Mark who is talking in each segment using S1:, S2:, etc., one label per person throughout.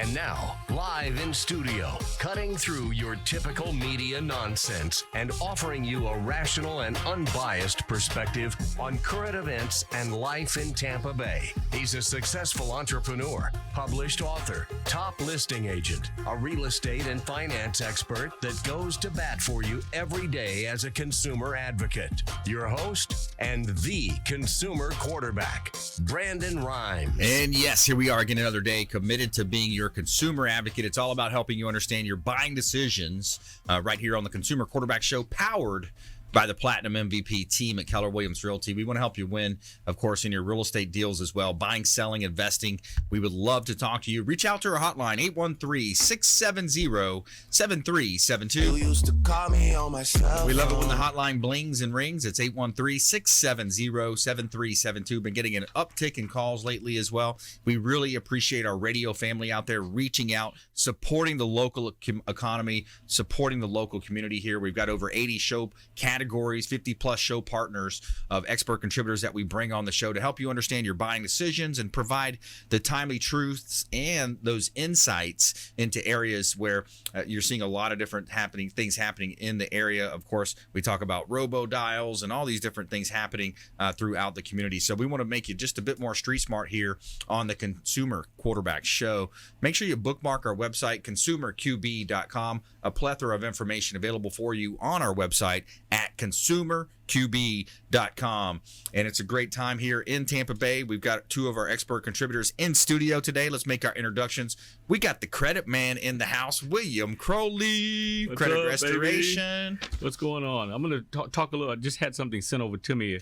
S1: And now, live in studio, cutting through your typical media nonsense and offering you a rational and unbiased perspective on current events and life in Tampa Bay. He's a successful entrepreneur, published author, top listing agent, a real estate and finance expert that goes to bat for you every day as a consumer advocate. Your host and the consumer quarterback, Brandon Rhymes.
S2: And yes, here we are again another day, committed to being your consumer advocate. It's all about helping you understand your buying decisions right here on the Consumer Quarterback Show, powered by the Platinum MVP team at Keller Realty. We want to help you win, of course, in your real estate deals as well, buying, selling, investing. We would love to talk to you. Reach out to our hotline, 813-670-7372.
S3: Used to call me on my cell
S2: We love it when the
S3: phone.
S2: hotline blings and rings. It's 813-670-7372. Been getting an uptick in calls lately as well. We really appreciate our radio family out there reaching out, supporting the local economy, supporting the local community here. We've got over 80 show categories, 50-plus show partners of expert contributors that we bring on the show to help you understand your buying decisions and provide the timely truths and those insights into areas where you're seeing a lot of different things happening in the area. Of course, we talk about robo-dials and all these different things happening throughout the community. So we want to make you just a bit more street smart here on the Consumer Quarterback Show. Make sure you bookmark our website, consumerqb.com. A plethora of information available for you on our website at consumerqb.com. And it's a great time here in Tampa Bay. We've got two of our expert contributors in studio today. Let's make our introductions. We got the credit man in the house, William Crowley,
S4: What's
S2: Credit
S4: up,
S2: Restoration.
S4: baby? What's going on? I'm going to talk a little. I just had something sent over to me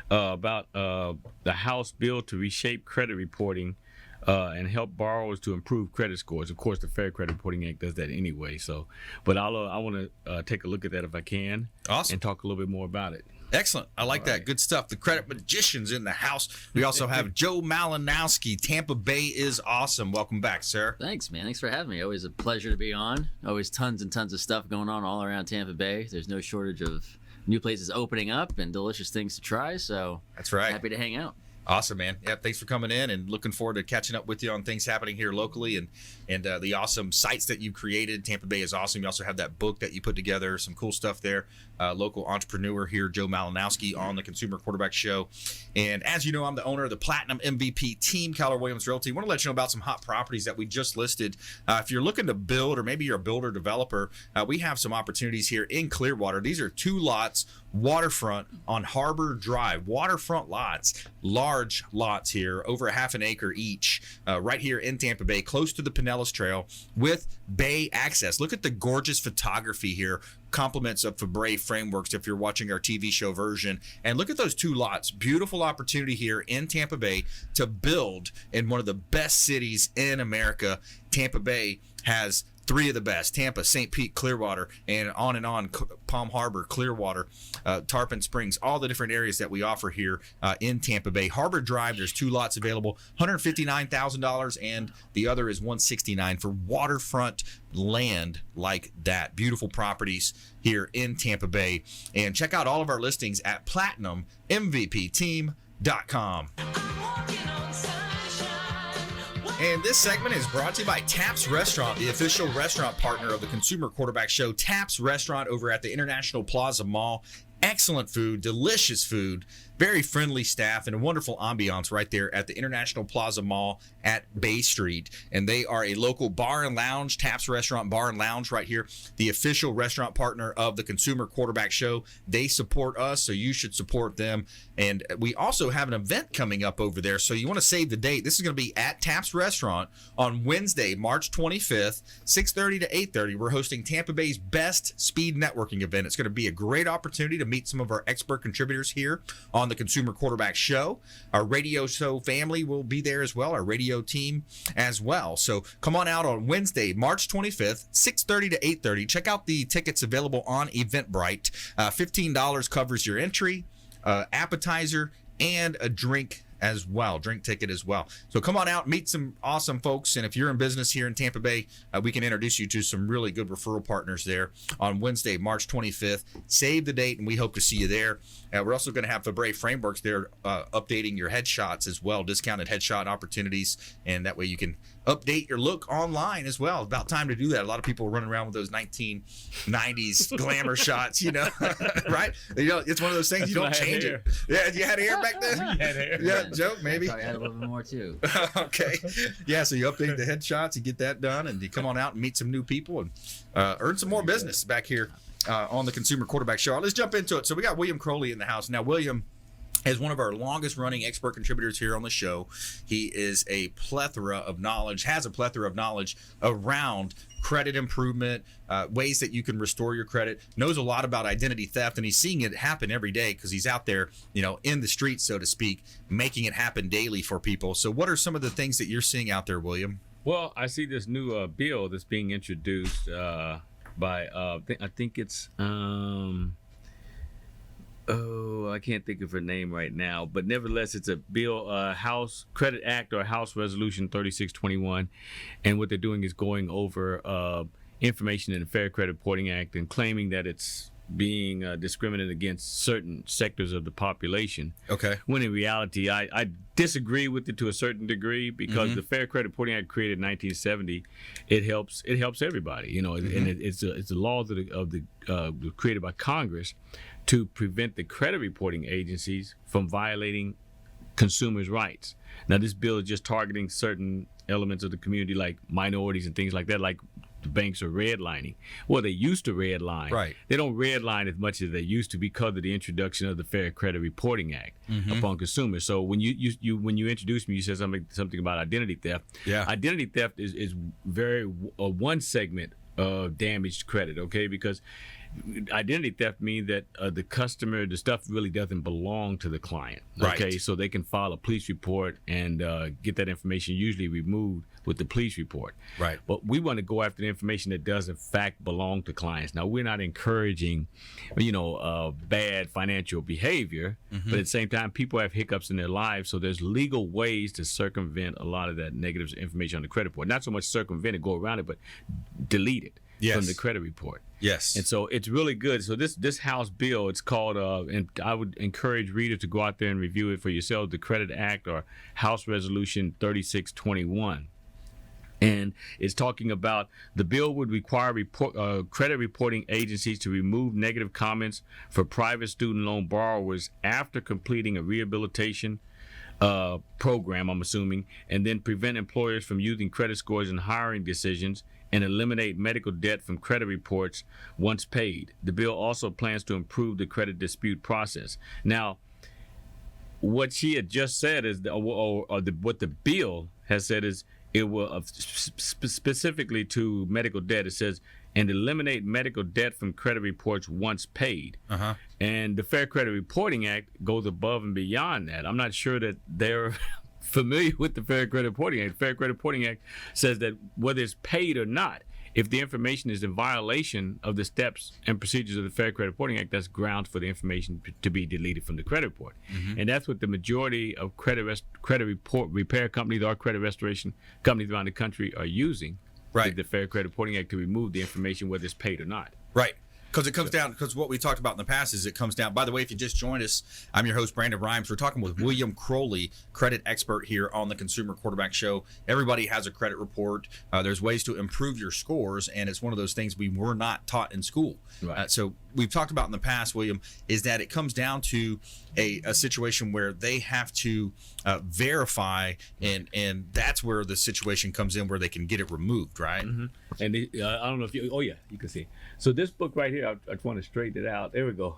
S4: about the House bill to reshape credit reporting and help borrowers to improve credit scores. Of course, the Fair Credit Reporting Act does that anyway. But I want to take a look at that if I can.
S2: Awesome.
S4: And talk a little bit more about it.
S2: Excellent. I like that. Good stuff. The credit magician's in the house. We also have Joe Malinowski. Tampa Bay is awesome. Welcome back, sir.
S5: Thanks, man. Thanks for having me. Always a pleasure to be on. Always tons and tons of stuff going on all around Tampa Bay. There's no shortage of new places opening up and delicious things to try. So
S2: That's right.
S5: happy to hang out.
S2: Awesome, man. Yeah, thanks for coming in and looking forward to catching up with you on things happening here locally and the awesome sites that you've created. Tampa Bay is awesome. You also have that book that you put together, some cool stuff there. Local entrepreneur here, Joe Malinowski, on the Consumer Quarterback Show. And as you know, I'm the owner of the Platinum MVP team, Keller Realty. I want to let you know about some hot properties that we just listed. If you're looking to build, or maybe you're a builder developer, we have some opportunities here in Clearwater. These are 2 lots, waterfront on Harbor Drive, waterfront lots, large lots here, over a half an acre each, right here in Tampa Bay, close to the Pinellas Trail with bay access. Look at the gorgeous photography here, compliments of Fabre Frameworks if you're watching our TV show version. And look at those 2 lots. Beautiful opportunity here in Tampa Bay to build in one of the best cities in America. Tampa Bay has 3 of the best: Tampa, St. Pete, Clearwater, and on, Palm Harbor, Clearwater, Tarpon Springs, all the different areas that we offer here in Tampa Bay. Harbor Drive, there's 2 lots available, $159,000, and the other is $169,000 for waterfront land like that. Beautiful properties here in Tampa Bay. And check out all of our listings at PlatinumMVPTeam.com. And this segment is brought to you by Taps Restaurant, the official restaurant partner of the Consumer Quarterback Show. Taps Restaurant over at the International Plaza Mall. Excellent food, delicious food, very friendly staff, and a wonderful ambiance right there at the International Plaza Mall at Bay Street. And they are a local bar and lounge, Taps Restaurant Bar and Lounge right here, the official restaurant partner of the Consumer Quarterback Show. They support us, so you should support them. And we also have an event coming up over there, so you want to save the date. This is going to be at Taps Restaurant on Wednesday, March 25th, 6:30 to 8:30. We're hosting Tampa Bay's best speed networking event. It's going to be a great opportunity to meet some of our expert contributors here on the Consumer Quarterback Show. Our radio show family will be there as well, our radio team as well. So come on out on Wednesday, March 25th, 6:30 to 8:30. Check out the tickets available on Eventbrite. $15 covers your entry, appetizer, and a drink as well, drink ticket as well. So come on out, meet some awesome folks. And if you're in business here in Tampa Bay, we can introduce you to some really good referral partners there on Wednesday, March 25th. Save the date, and we hope to see you there. We're also going to have Fabre Frameworks there updating your headshots as well, discounted headshot opportunities. And that way you can update your look online as well. About time to do that. A lot of people are running around with those 1990s glamour shots, right? It's one of those things you don't change it. Yeah, you had hair back then?
S4: You had hair.
S2: Yeah, joke maybe.
S5: Probably had a little bit more too.
S2: Okay. Yeah, so you update the headshots, you get that done, and you come on out and meet some new people and earn some more business back here on the Consumer Quarterback Show. Let's jump into it. So we got William Crowley in the house. Now, William is one of our longest running expert contributors here on the show. He is a plethora of knowledge, has a plethora of knowledge around credit improvement, ways that you can restore your credit, knows a lot about identity theft, and he's seeing it happen every day because he's out there, in the streets, so to speak, making it happen daily for people. So what are some of the things that you're seeing out there, William?
S4: Well, I see this new bill that's being introduced by, I think it's, I can't think of her name right now, but nevertheless, it's a bill, House Credit Act or House Resolution 3621. And what they're doing is going over information in the Fair Credit Reporting Act and claiming that it's being discriminated against certain sectors of the population. Okay. When in reality, I disagree with it to a certain degree because the Fair Credit Reporting Act created in 1970, it helps everybody, and it's the laws created by Congress to prevent the credit reporting agencies from violating consumers' rights. Now, this bill is just targeting certain elements of the community, like minorities and things like that, like the banks are redlining. Well, they used to redline. Right. They don't redline as much as they used to because of the introduction of the Fair Credit Reporting Act upon consumers. So when you introduced me, you said something about identity theft. Yeah. Identity theft is very one segment of damaged credit, okay? Because identity theft means that the stuff really doesn't belong to the client. Okay, right. So they can file a police report and get that information usually removed with the police report. Right. But we want to go after the information that does in fact belong to clients. Now, we're not encouraging, bad financial behavior, but at the same time, people have hiccups in their lives, so there's legal ways to circumvent a lot of that negative information on the credit report. Not so much circumvent it, go around it, but delete it. Yes. From the credit report. Yes. And so it's really good. So this House bill, it's called, and I would encourage readers to go out there and review it for yourselves, the Credit Act or House Resolution 3621. And it's talking about the bill would require credit reporting agencies to remove negative comments for private student loan borrowers after completing a rehabilitation program, I'm assuming, and then prevent employers from using credit scores in hiring decisions and eliminate medical debt from credit reports once paid. The bill also plans to improve the credit dispute process. Now, what she had just said is, what the bill has said is, it will specifically to medical debt. It says, and eliminate medical debt from credit reports once paid. And the Fair Credit Reporting Act goes above and beyond that. I'm not sure that they're familiar with the Fair Credit Reporting Act. The Fair Credit Reporting Act says that whether it's paid or not, if the information is in violation of the steps and procedures of the Fair Credit Reporting Act, that's grounds for the information to be deleted from the credit report. And that's what the majority of credit report repair companies or credit restoration companies around the country are using. Right. The Fair Credit Reporting Act to remove the information whether it's paid or not. Right. Because it comes down, because what we talked about in the past is it comes down. By the way, if you just joined us, I'm your host, Brandon Rhymes. We're talking with William Crowley, credit expert here on the Consumer Quarterback Show. Everybody has a credit report. There's ways to improve your scores, and it's one of those things we were not taught in school. Right. So we've talked about in the past, William, is that it comes down to a situation where they have to verify, and that's where the situation comes in where they can get it removed, right? And I don't know if you, you can see. So this book right here, I want to straighten it out. There we go.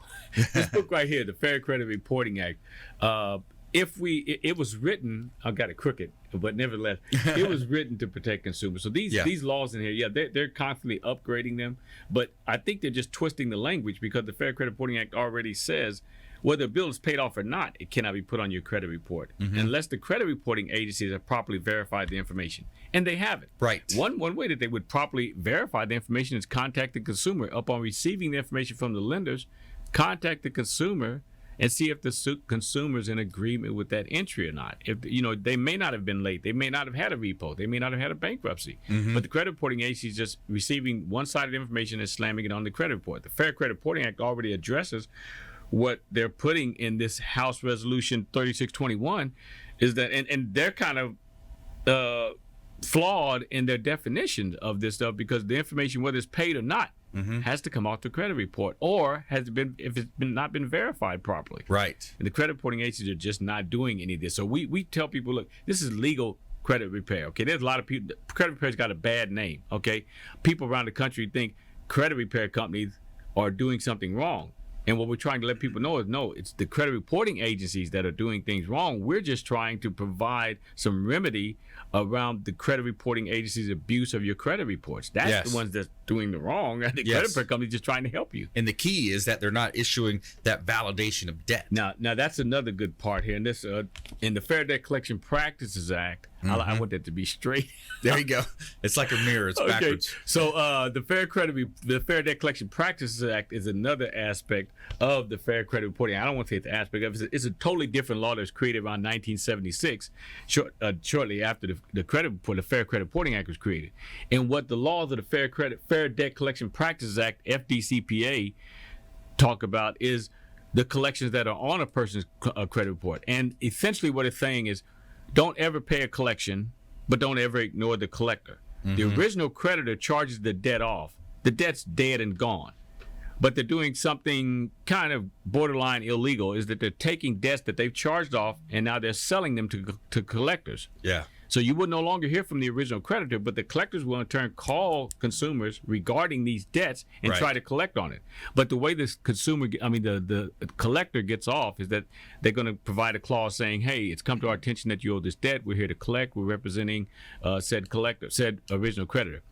S4: This book right here, the Fair Credit Reporting Act. It was written, I got it crooked, but nevertheless, it was written to protect consumers. So these laws in here, they're constantly upgrading them, but I think they're just twisting the language because the Fair Credit Reporting Act already says whether a bill is paid off or not, it cannot be put on your credit report unless the credit reporting agencies have properly verified the information, and they haven't. Right. One way that they would properly verify the information is contact the consumer upon receiving the information from the lenders. Contact the consumer and see if the consumer's in agreement with that entry or not. If they may not have been late, they may not have had a repo, they may not have had a bankruptcy, but the credit reporting agency is just receiving one-sided information and slamming it on the credit report. The Fair Credit Reporting Act already addresses what they're putting in this House Resolution 3621 is that, and they're kind of flawed in their definition of this stuff, because the information, whether it's paid or not, has to come off the credit report, or has been, if it's not been verified properly.
S2: Right.
S4: And the credit reporting agencies are just not doing any of this. So we tell people, look, this is legal credit repair. Okay, there's a lot of people. Credit repair's got a bad name. Okay, people around the country think credit repair companies are doing something wrong. And what we're trying to let people know is, no, it's the credit reporting agencies that are doing things wrong. We're just trying to provide some remedy around the credit reporting agency's abuse of your credit reports. That's the ones that's doing the wrong. The credit repair company is just trying to help you.
S2: And the key is that they're not issuing that validation of debt.
S4: Now that's another good part here. And this, in the Fair Debt Collection Practices Act, I want that to be straight.
S2: There you go. It's like a mirror. It's backwards.
S4: So the Fair Debt Collection Practices Act is another aspect of the Fair Credit Reporting. I don't want to say it's the aspect of it. It's a totally different law that was created around 1976, shortly after the Fair Credit Reporting Act was created. And what the laws of the Fair Debt Collection Practices Act, FDCPA, talk about is the collections that are on a person's credit report. And essentially what it's saying is, don't ever pay a collection, but don't ever ignore the collector. The original creditor charges the debt off. The debt's dead and gone. But they're doing something kind of borderline illegal, is that they're taking debts that they've charged off and now they're selling them to collectors.
S2: Yeah.
S4: So you would no longer hear from the original creditor, but the collectors will in turn call consumers regarding these debts and try to collect on it. But the way this the collector gets off is that they're going to provide a clause saying, hey, it's come to our attention that you owe this debt. We're here to collect. We're representing said original creditor.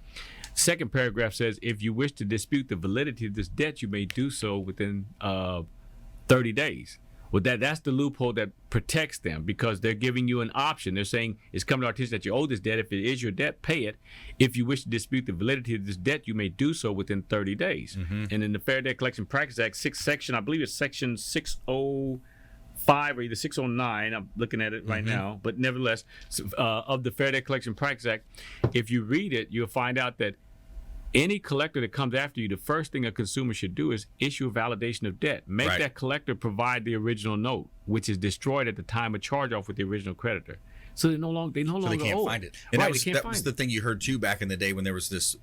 S4: Second paragraph says, if you wish to dispute the validity of this debt, you may do so within 30 days. Well, that's the loophole that protects them, because they're giving you an option. They're saying it's come to our attention that you owe this debt. If it is your debt, pay it. If you wish to dispute the validity of this debt, you may do so within 30 days. And in the Fair Debt Collection Practice Act, section 605 or either 609, I'm looking at it right now, but nevertheless, of the Fair Debt Collection Practice Act, if you read it, you'll find out that any collector that comes after you, the first thing a consumer should do is issue a validation of debt. Make that collector provide the original note, which is destroyed at the time of charge off with the original creditor. So they no longer
S2: can't find it. And that was the thing you heard too back in the day when there was this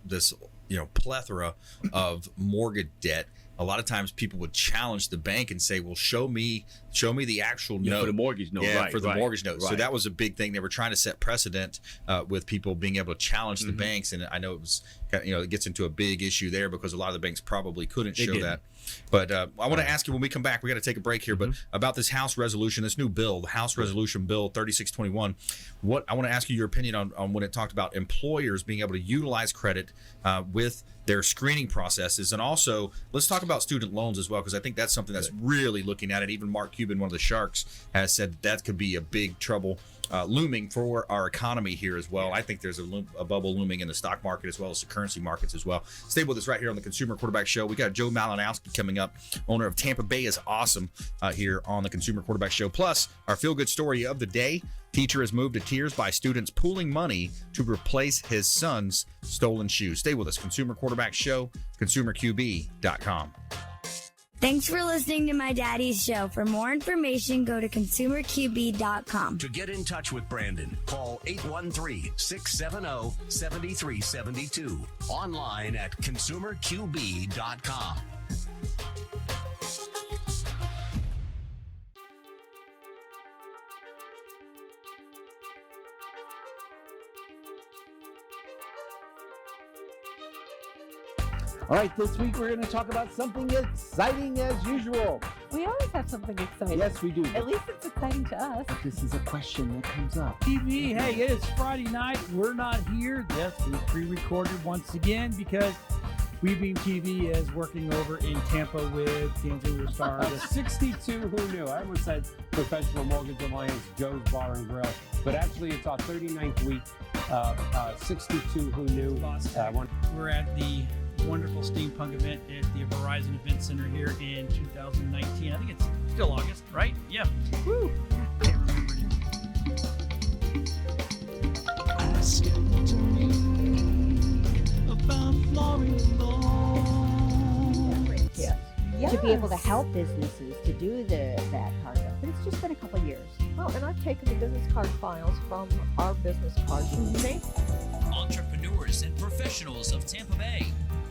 S2: plethora of mortgage debt. A lot of times people would challenge the bank and say, well, show me the actual note.
S4: For the mortgage note.
S2: For the mortgage note. So that was a big thing. They were trying to set precedent with people being able to challenge the banks. And I know it was, it gets into a big issue there because a lot of the banks probably couldn't show that. But I want to ask you when we come back, we got to take a break here, but about this House resolution, this new bill, the House Resolution Bill 3621, I want to ask you your opinion on when it talked about employers being able to utilize credit with their screening processes. And also, let's talk about student loans as well, because I think that's something that's really looking at it. Even Mark Cuban, one of the sharks, has said that could be a big trouble looming for our economy here as well. I think there's a bubble looming in the stock market as well as the currency markets as well. Stay with us right here on the Consumer Quarterback Show. We got Joe Malinowski coming up, owner of Tampa Bay is Awesome, here on the Consumer Quarterback Show. Plus, our feel-good story of the day. Teacher is moved to tears by students pooling money to replace his son's stolen shoes. Stay with us. Consumer Quarterback Show, consumerqb.com.
S6: Thanks for listening to my daddy's show. For more information, go to consumerqb.com.
S1: To get in touch with Brandon, call 813-670-7372. Online at consumerqb.com.
S7: All right, this week we're going to talk about something exciting as usual.
S8: We always have something exciting.
S7: Yes, we do.
S8: At least it's exciting to us.
S7: But this is a question that comes up.
S9: TV, hey, it is Friday night. We're not here. Yes, we pre-recorded once again because WeBeam TV is working over in Tampa with Kansas Star.
S10: 62 Who Knew. I almost said Professional Mortgage Alliance, Joe's Bar and Grill. But actually, it's our 39th week of 62 Who Knew.
S9: We're at the wonderful steampunk event at the Verizon Event Center here in 2019. I think it's still August, right? Yeah. Woo. Can't remember
S11: Ask Anthony about flooring law.
S8: Yes.
S12: To be able to help businesses to do that part of it. But it's just been a couple of years.
S8: Well, and I've taken the business card files from our business cards from Nate.
S11: Entrepreneurs and professionals of Tampa Bay,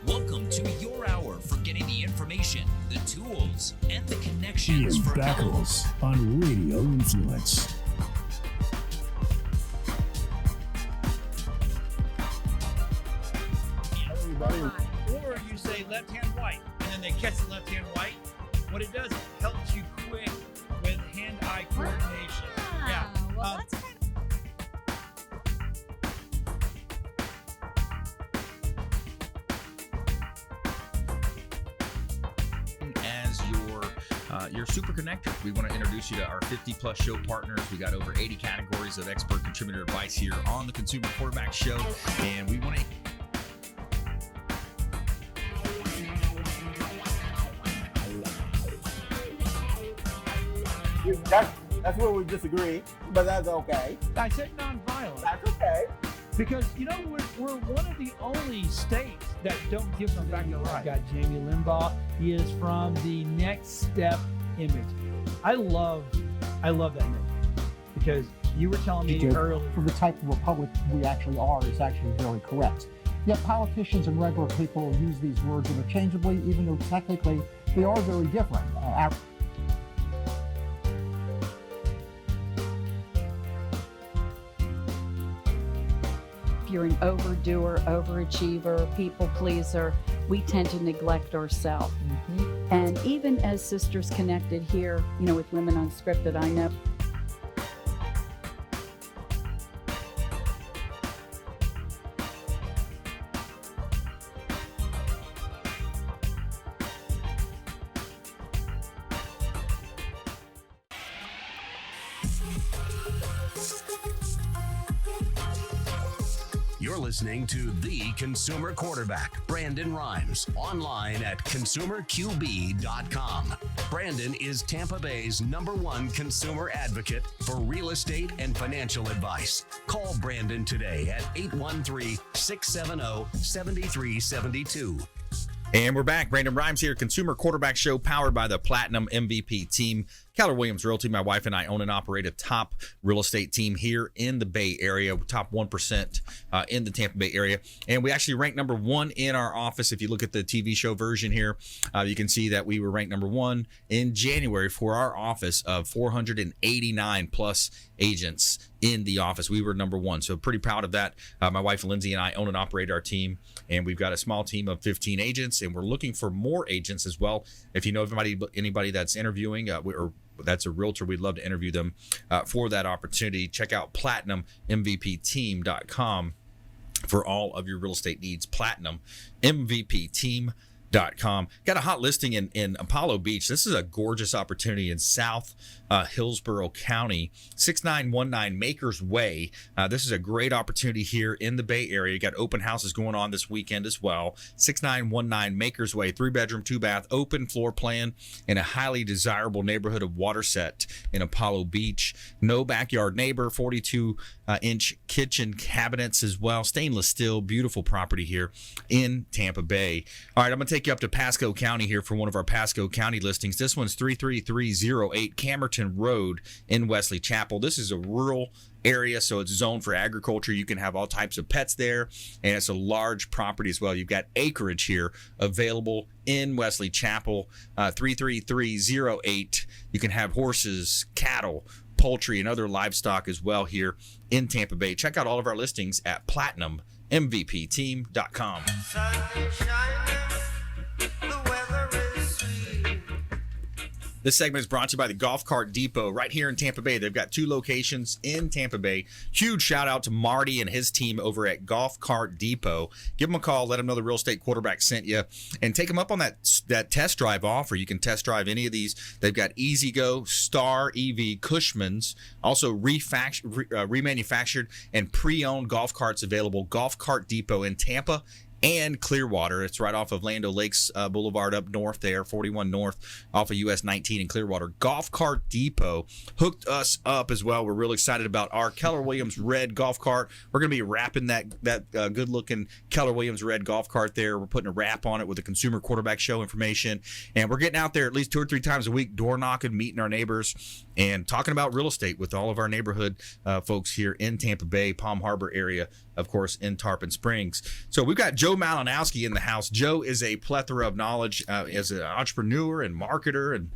S11: welcome to your hour for getting the information, the tools, and the connections
S13: Ian
S11: for help.
S13: Beckles on Radio Influence.
S9: Or you say left hand white, and then they catch the left hand white. What it does, it helps you quick with hand-eye coordination. Yeah.
S8: Well, that's kind
S2: As your super connector, we want to introduce you to our 50+ show partners. We got over 80 categories of expert contributor advice here on the Consumer Quarterback Show, and we want to.
S7: That's where we disagree, but that's okay.
S9: I said nonviolent.
S7: That's okay.
S9: Because, we're one of the only states that don't give them back the right. Got Jamie Limbaugh. He is from the Next Step image. I love that image because you were telling me earlier.
S14: For the type of republic we actually are is actually very correct. Yet politicians and regular people use these words interchangeably, even though technically they are very different.
S15: If you're an overdoer, overachiever, people pleaser, we tend to neglect ourselves. And even as Sisters Connected here, with Women Unscripted, I know
S1: You're listening to The Consumer Quarterback, Brandon Rhymes, online at consumerqb.com. Brandon is Tampa Bay's #1 consumer advocate for real estate and financial advice. Call Brandon today at 813-670-7372.
S2: And we're back. Brandon Rhymes here, Consumer Quarterback Show, powered by the Platinum MVP team. Keller Williams Realty, my wife and I own and operate a top real estate team here in the Bay Area, top 1% in the Tampa Bay area. And we actually ranked #1 in our office. If you look at the TV show version here, you can see that we were ranked #1 in January for our office of 489 plus agents in the office. We were #1. So pretty proud of that. My wife Lindsay and I own and operate our team, and we've got a small team of 15 agents, and we're looking for more agents as well. If you know anybody that's interviewing or that's a realtor, we'd love to interview them for that opportunity. Check out PlatinumMVPteam.com for all of your real estate needs. PlatinumMVPteam.com. Got a hot listing in Apollo Beach. This is a gorgeous opportunity in South Hillsborough County, 6919 Makers Way. This is a great opportunity here in the Bay Area. You got open houses going on this weekend as well. 6919 Makers Way, 3-bedroom, 2-bath, open floor plan in a highly desirable neighborhood of Waterset in Apollo Beach. No backyard neighbor, 42-inch kitchen cabinets as well. Stainless steel, beautiful property here in Tampa Bay. All right, I'm going to take you up to Pasco County here for one of our Pasco County listings. This one's 33308 Camerton Road in Wesley Chapel. This is a rural area, so it's zoned for agriculture. You can have all types of pets there, and it's a large property as well. You've got acreage here available in Wesley Chapel. 33308. You can have horses, cattle, poultry, and other livestock as well here in Tampa Bay. Check out all of our listings at PlatinumMVPteam.com. This segment is brought to you by the Golf Cart Depot right here in Tampa Bay. They've got 2 locations in Tampa Bay. Huge shout out to Marty and his team over at Golf Cart Depot. Give them a call. Let them know the real estate quarterback sent you, and take them up on that test drive offer. You can test drive any of these. They've got Easy Go, Star EV, Cushman's, also remanufactured and pre-owned golf carts available. Golf Cart Depot in Tampa and Clearwater. It's right off of Land O'Lakes Boulevard up north there, 41 North, off of US 19 in Clearwater. Golf Cart Depot hooked us up as well. We're really excited about our Keller Williams red golf cart. We're going to be wrapping that good-looking Keller Williams red golf cart there. We're putting a wrap on it with the Consumer Quarterback Show information, and we're getting out there at least 2 or 3 times a week, door knocking, meeting our neighbors, and talking about real estate with all of our neighborhood folks here in Tampa Bay, Palm Harbor area, of course, in Tarpon Springs. So we've got Joe Malinowski in the house. Joe is a plethora of knowledge as an entrepreneur and marketer and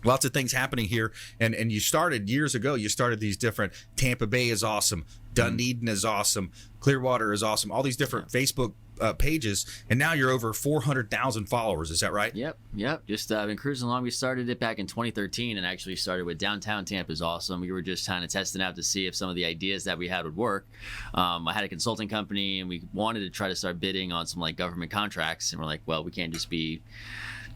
S2: lots of things happening here. And you started years ago. You started these different Tampa Bay is awesome. Dunedin is awesome. Clearwater is awesome. All these different Facebook pages, and now you're over 400,000 followers. Is that right?
S5: Yep. Just been cruising along. We started it back in 2013 and actually started with Downtown Tampa is Awesome. We were just kind of testing out to see if some of the ideas that we had would work. I had a consulting company, and we wanted to try to start bidding on some like government contracts, and we're like, well, we can't just be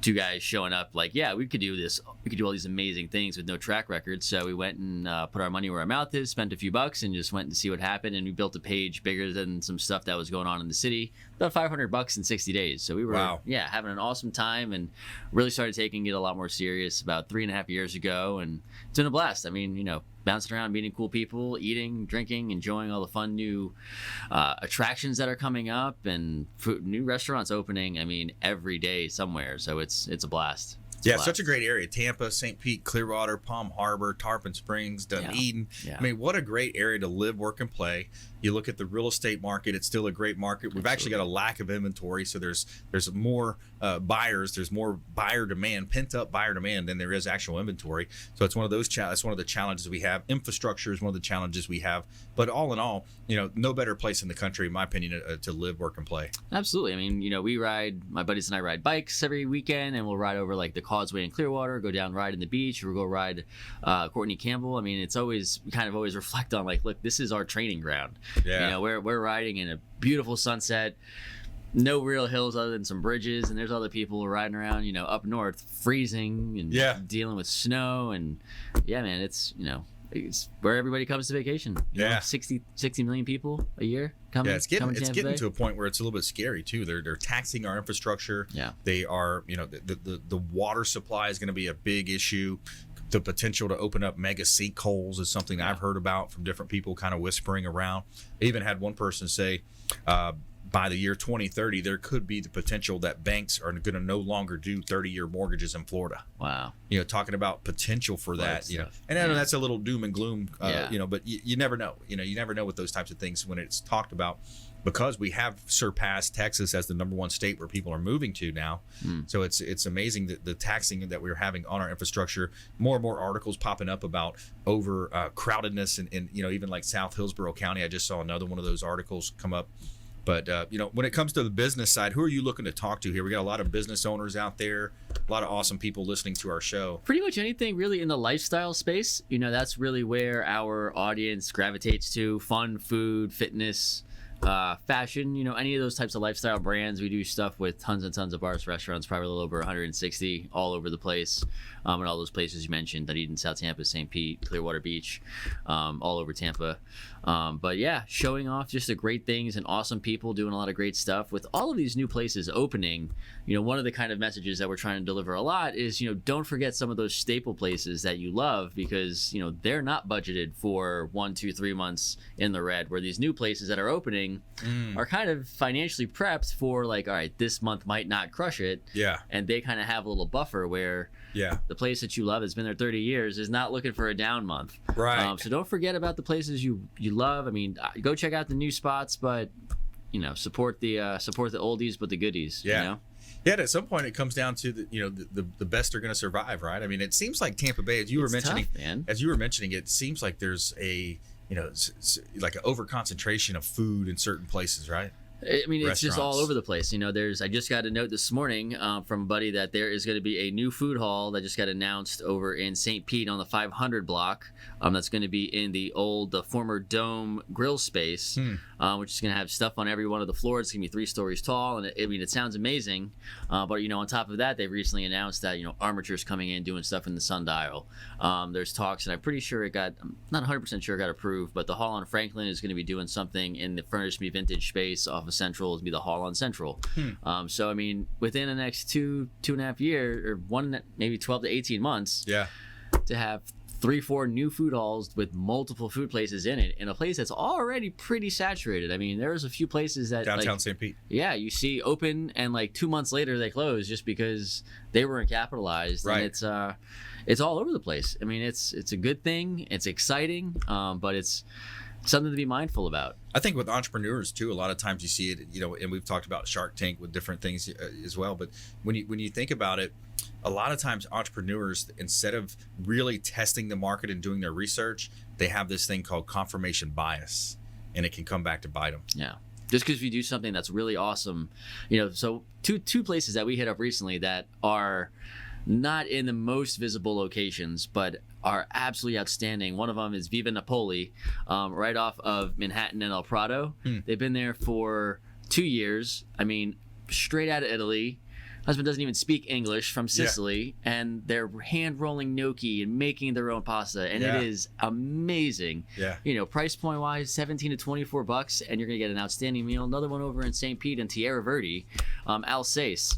S5: 2 guys showing up like, yeah, we could do this. We could do all these amazing things with no track record. So we went and put our money where our mouth is, spent a few bucks, and just went to see what happened. And we built a page bigger than some stuff that was going on in the city, about $500 in 60 days. So we were, having an awesome time, and really started taking it a lot more serious about 3.5 years ago. And it's been a blast. I mean, bouncing around, meeting cool people, eating, drinking, enjoying all the fun new attractions that are coming up, and new restaurants opening. I mean, every day somewhere. So it's a blast.
S2: Such a great area. Tampa, St. Pete, Clearwater, Palm Harbor, Tarpon Springs, Dunedin.
S5: Yeah.
S2: I mean, what a great area to live, work, and play. You look at the real estate market, it's still a great market. We've actually got a lack of inventory, so there's more buyers, there's more buyer demand, pent-up buyer demand than there is actual inventory. So it's one of those that's one of the challenges we have. Infrastructure is one of the challenges we have. But all in all, no better place in the country, in my opinion, to live, work, and play.
S5: Absolutely. I mean, we ride, my buddies and I ride bikes every weekend, and we'll ride over like the Causeway in Clearwater, go down, ride in the beach, or go ride Courtney Campbell. I mean, we kind of always reflect on like, look, this is our training ground.
S2: Yeah.
S5: We're riding in a beautiful sunset, no real hills other than some bridges, and there's other people riding around, up north, freezing and dealing with snow, and man, it's where everybody comes to vacation. 60 million people a year coming.
S2: Yeah, it's getting to a point where it's a little bit scary too. They're taxing our infrastructure.
S5: Yeah,
S2: they are. The water supply is going to be a big issue. The potential to open up mega sinkholes is something I've heard about from different people kind of whispering around. I even had one person say by the year 2030, there could be the potential that banks are going to no longer do 30-year mortgages in Florida.
S5: Wow.
S2: Talking about potential for that. And I know that's a little doom and gloom, but you never know. You never know with those types of things when it's talked about. Because we have surpassed Texas as the #1 state where people are moving to now. So it's amazing that the taxing that we're having on our infrastructure, more and more articles popping up about over crowdedness in even like South Hillsborough County. I just saw another one of those articles come up. But, when it comes to the business side, who are you looking to talk to here? We got a lot of business owners out there, a lot of awesome people listening to our show.
S5: Pretty much anything really in the lifestyle space. That's really where our audience gravitates to. Fun, food, fitness, fashion, any of those types of lifestyle brands. We do stuff with tons and tons of bars, restaurants, probably a little over 160 all over the place. And all those places you mentioned, Dunedin, South Tampa, St. Pete, Clearwater Beach, all over Tampa. But yeah, showing off just the great things and awesome people doing a lot of great stuff. With all of these new places opening, one of the kind of messages that we're trying to deliver a lot is, don't forget some of those staple places that you love, because, they're not budgeted for 1, 2, 3 months in the red, where these new places that are opening are kind of financially prepped for like, all right, this month might not crush it.
S2: Yeah.
S5: And they kind of have a little buffer where the place that you love has been there 30 years is not looking for a down month.
S2: Right.
S5: So don't forget about the places you love. I mean, go check out the new spots, but support the oldies but the goodies.
S2: Yeah. At some point it comes down to the best are going to survive, right? I mean, it seems like Tampa Bay, as you were mentioning, it seems like there's a like an over concentration of food in certain places, right?
S5: I mean, it's just all over the place. I just got a note this morning from a buddy that there is going to be a new food hall that just got announced over in St. Pete on the 500 block. That's going to be in the former Dome grill space, which is going to have stuff on every one of the floors. It's going to be 3 stories tall, and it sounds amazing. But on top of that, they've recently announced that Armature's coming in doing stuff in the sundial. There's talks, and I'm pretty sure I'm not 100% sure it got approved, but the hall on Franklin is going to be doing something in the Furnish Me Vintage space off of Central is be the Hall on Central. So I mean, within the next 2.5 years, or maybe 12 to 18 months, to have 3-4 new food halls with multiple food places in it, in a place that's already pretty saturated. I mean, there's a few places that
S2: downtown St. Pete.
S5: Yeah, you see open and like 2 months later they close just because they weren't capitalized.
S2: Right.
S5: And it's all over the place. I mean, it's a good thing. It's exciting, but it's something to be mindful about.
S2: I think with entrepreneurs too, a lot of times you see it, and we've talked about Shark Tank with different things as well. But when you think about it, a lot of times entrepreneurs, instead of really testing the market and doing their research, they have this thing called confirmation bias, and it can come back to bite them.
S5: Yeah. Just because you do something that's really awesome, so two places that we hit up recently that are not in the most visible locations, but are absolutely outstanding. One of them is Viva Napoli, right off of Manhattan and El Prado. They've been there for 2 years. I mean, straight out of Italy. Husband doesn't even speak English, from Sicily, and they're hand rolling gnocchi and making their own pasta, and it is amazing. Price point wise, $17 to $24, and you're gonna get an outstanding meal. Another one over in St. Pete and Tierra Verde, Alsace.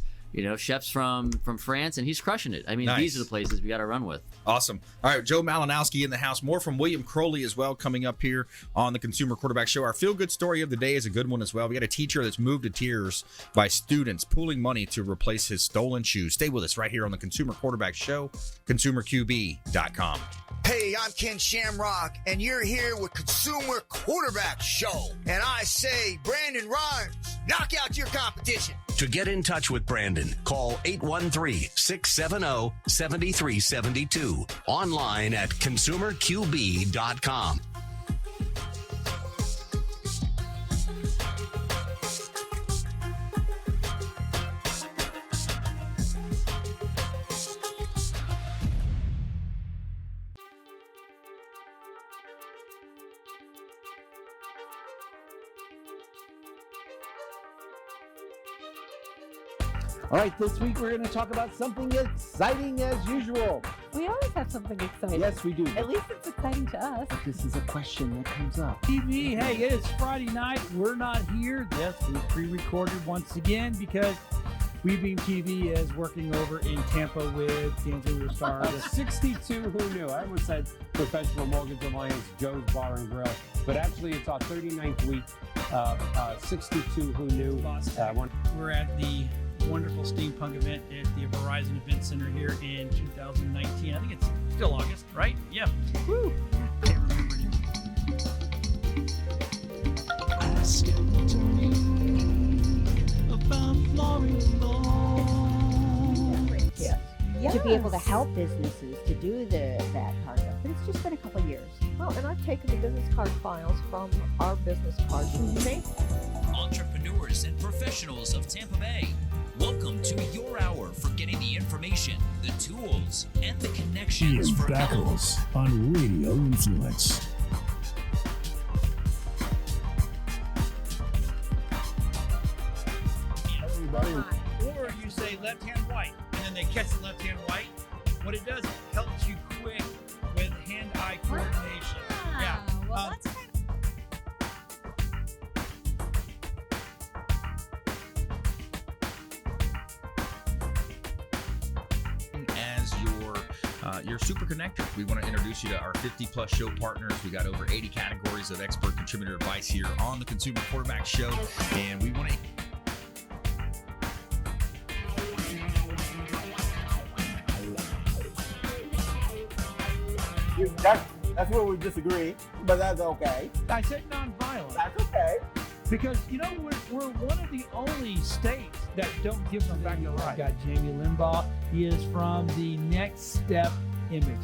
S5: Chefs from France, and he's crushing it. I mean, These are the places we got to run with.
S2: Awesome. All right, Joe Malinowski in the house. More from William Crowley as well coming up here on the Consumer Quarterback Show. Our feel-good story of the day is a good one as well. We got a teacher that's moved to tears by students pooling money to replace his stolen shoes. Stay with us right here on the Consumer Quarterback Show, consumerqb.com.
S16: Hey, I'm Ken Shamrock, and you're here with Consumer Quarterback Show. And I say, Brandon Rhymes, knock out your competition.
S1: To get in touch with Brandon, call 813-670-7372. Online at consumerqb.com.
S7: All right, this week we're going to talk about something exciting as usual.
S8: We always have something exciting.
S7: Yes, we do.
S8: At least it's exciting to us.
S7: This is a question that comes up.
S9: TV, hey, it is Friday night. We're not here. Yes, we pre-recorded once again because WeBeam TV is working over in Tampa with D'Angelo Star.
S10: 62 who knew. I almost said Professional Mortgage Alliance, Joe's Bar and Grill, but actually it's our 39th week. 62 who knew.
S9: We're at the wonderful steampunk event at the Verizon Event Center here in 2019. I think it's still August, right? Yeah. Woo! Can't remember anymore.
S17: Ask Anthony about Florida.
S12: Yes. To be able to help businesses to do that part of it. But it's just been a couple of years.
S8: Well, and I've taken the business card files from our business cards and made
S11: Entrepreneurs and professionals of Tampa Bay, welcome to your hour for getting the information, the tools, and the connections
S13: Ian
S11: for
S13: Beckles on Radio Influence.
S9: Or you say left hand white, and then they catch the left hand white. What it does, it helps you quick with hand-eye coordination.
S18: Well, that's kind
S2: As your super connector, we want to introduce you to our 50+ show partners. We got over 80 categories of expert contributor advice here on the Consumer Quarterback Show, and we want to.
S7: That's where we disagree, but that's okay.
S9: I said nonviolent.
S7: That's okay.
S9: Because, we're one of the only states that don't give them back the right. Got Jamie Limbaugh. He is from the Next Step image.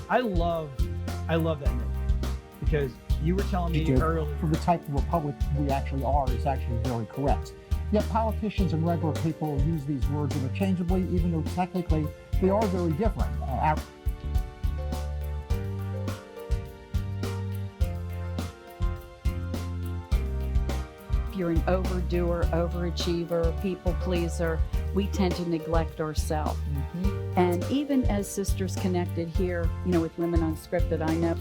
S9: I love that image because you were telling me earlier.
S14: For the type of republic we actually are is actually very correct. Yet politicians and regular people use these words interchangeably, even though technically they are very different.
S15: If you're an overdoer, overachiever, people pleaser, we tend to neglect ourselves. And even as Sisters Connected here, with Women Unscripted, I know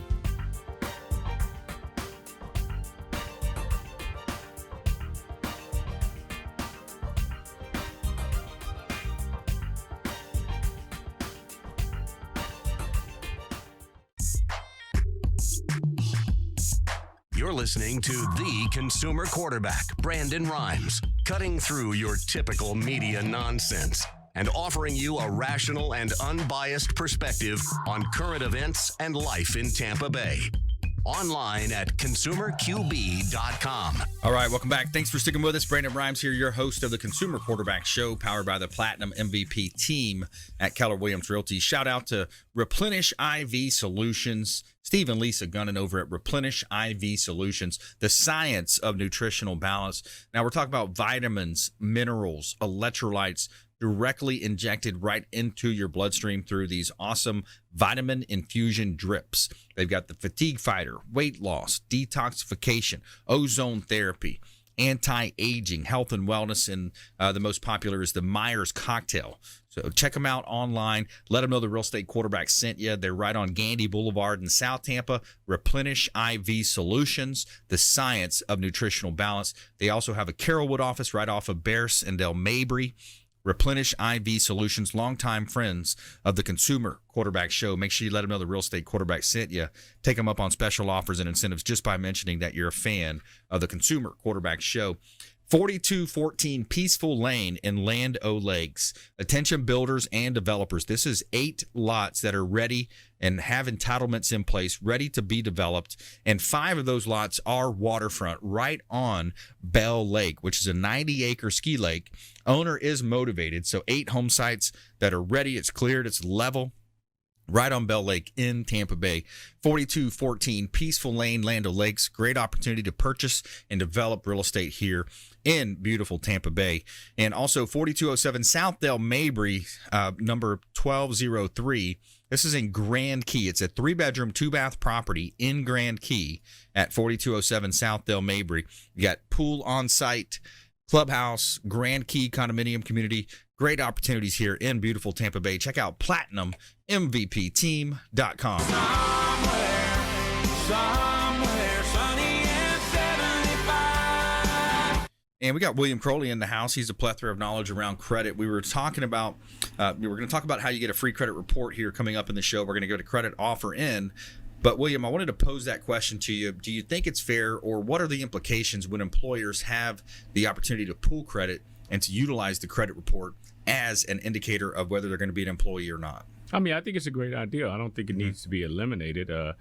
S1: You're listening to the consumer quarterback, Brandon Rhymes, cutting through your typical media nonsense and offering you a rational and unbiased perspective on current events and life in Tampa Bay. Online at consumerqb.com.
S2: All right, welcome back. Thanks for sticking with us. Brandon Rhymes here, your host of the Consumer Quarterback Show, powered by the Platinum MVP team at Keller Williams Realty. Shout out to Replenish IV Solutions. Steve and Lisa Gunnan over at Replenish IV Solutions, the science of nutritional balance. Now, we're talking about vitamins, minerals, electrolytes, directly injected right into your bloodstream through these awesome vitamin infusion drips. They've got the fatigue fighter, weight loss, detoxification, ozone therapy, anti-aging, health and wellness, and the most popular is the Myers cocktail. So check them out online. Let them know the Real Estate Quarterback sent you. They're right on Gandy Boulevard in South Tampa. Replenish IV Solutions, the science of nutritional balance. They also have a Carrollwood office right off of Bears and Del Mabry. Replenish IV Solutions, longtime friends of the Consumer Quarterback Show. Make sure you let them know the Real Estate Quarterback sent you. Take them up on special offers and incentives just by mentioning that you're a fan of the Consumer Quarterback Show. 4214 Peaceful Lane in Land O'Lakes. Attention builders and developers. This is 8 lots that are ready and have entitlements in place, ready to be developed. And 5 of those lots are waterfront right on Bell Lake, which is a 90-acre ski lake. Owner is motivated. So 8 home sites that are ready. It's cleared. It's level. Right on Bell Lake in Tampa Bay. 4214 Peaceful Lane, Land O'Lakes. Great opportunity to purchase and develop real estate here in beautiful Tampa Bay. And also 4207 South Del Mabry, number 1203. This is in Grand Key. It's a 3-bedroom, 2-bath property in Grand Key at 4207 South Del Mabry. You got pool on site, clubhouse, Grand Key condominium community. Great opportunities here in beautiful Tampa Bay. Check out PlatinumMVPteam.com.
S17: Somewhere sunny and 75.
S2: And we got William Crowley in the house. He's a plethora of knowledge around credit. We were talking about, we're going to talk about how you get a free credit report here coming up in the show. We're going to go to credit offer in. But William, I wanted to pose that question to you. Do you think it's fair, or what are the implications when employers have the opportunity to pull credit and to utilize the credit report as an indicator of whether they're going to be an employee or not?
S4: I mean, I think it's a great idea. I don't think it needs to be eliminated as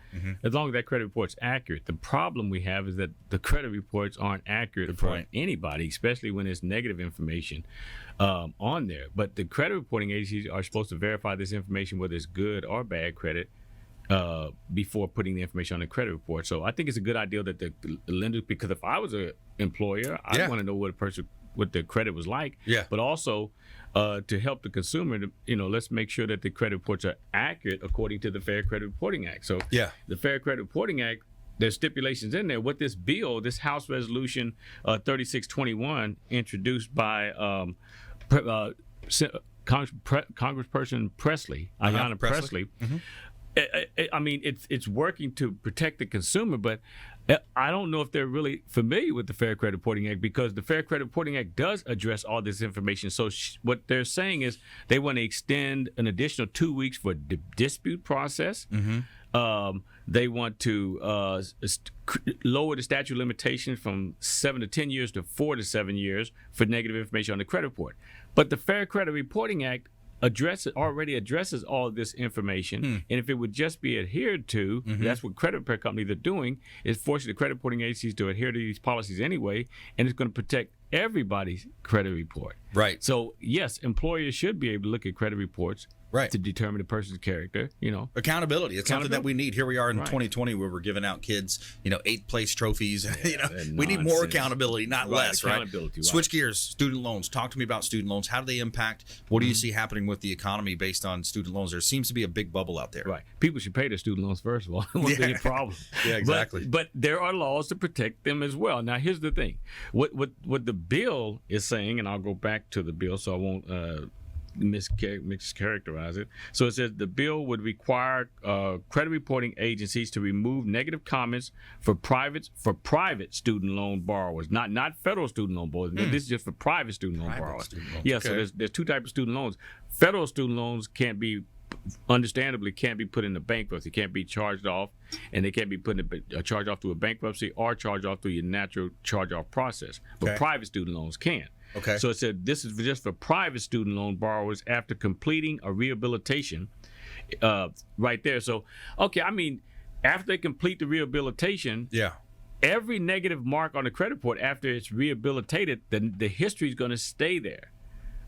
S4: long as that credit report's accurate. The problem we have is that the credit reports aren't accurate for anybody, especially when it's negative information on there. But the credit reporting agencies are supposed to verify this information, whether it's good or bad credit, before putting the information on the credit report. So I think it's a good idea that the lender, because if I was an employer, I want to know what the credit was like.
S2: Yeah.
S4: But also to help the consumer, let's make sure that the credit reports are accurate according to the Fair Credit Reporting Act. So the Fair Credit Reporting Act, there's stipulations in there. What this bill, this House Resolution 3621, introduced by Congressperson Presley, Ayanna Presley. I mean, it's working to protect the consumer, but I don't know if they're really familiar with the Fair Credit Reporting Act, because the Fair Credit Reporting Act does address all this information. So what they're saying is they want to extend an additional 2 weeks for the dispute process. They want to lower the statute of limitations from 7 to 10 years to 4 to 7 years for negative information on the credit report. But the Fair Credit Reporting Act already addresses all of this information, and if it would just be adhered to, that's what credit repair companies are doing, is forcing the credit reporting agencies to adhere to these policies anyway, and it's going to protect everybody's credit report.
S2: Right.
S4: So yes, employers should be able to look at credit reports to determine the person's character.
S2: Accountability. It's something that we need. Here we are in 2020, where we're giving out kids, 8th place trophies. We need more accountability, not less. Right. Switch gears. Student loans. Talk to me about student loans. How do they impact? What do you see happening with the economy based on student loans? There seems to be a big bubble out there.
S4: Right. People should pay their student loans first of all. It won't be a problem.
S2: Yeah, exactly.
S4: But there are laws to protect them as well. Now, here's the thing. What the bill is saying, and I'll go back to the bill so I won't mischaracterize it. So it says the bill would require credit reporting agencies to remove negative comments for private student loan borrowers, not federal student loan borrowers. This is just for private student loan borrowers. So there's 2 types of student loans. Federal student loans can't be understandably can't be put into bankruptcy, can't be charged off, and they can't be put in charged off through a bankruptcy or charged off through your natural charge-off process. But private student loans can.
S2: Okay.
S4: So it said this is just for private student loan borrowers after completing a rehabilitation, right there. So, okay, I mean, after they complete the rehabilitation, every negative mark on the credit report after it's rehabilitated, the history is going to stay there.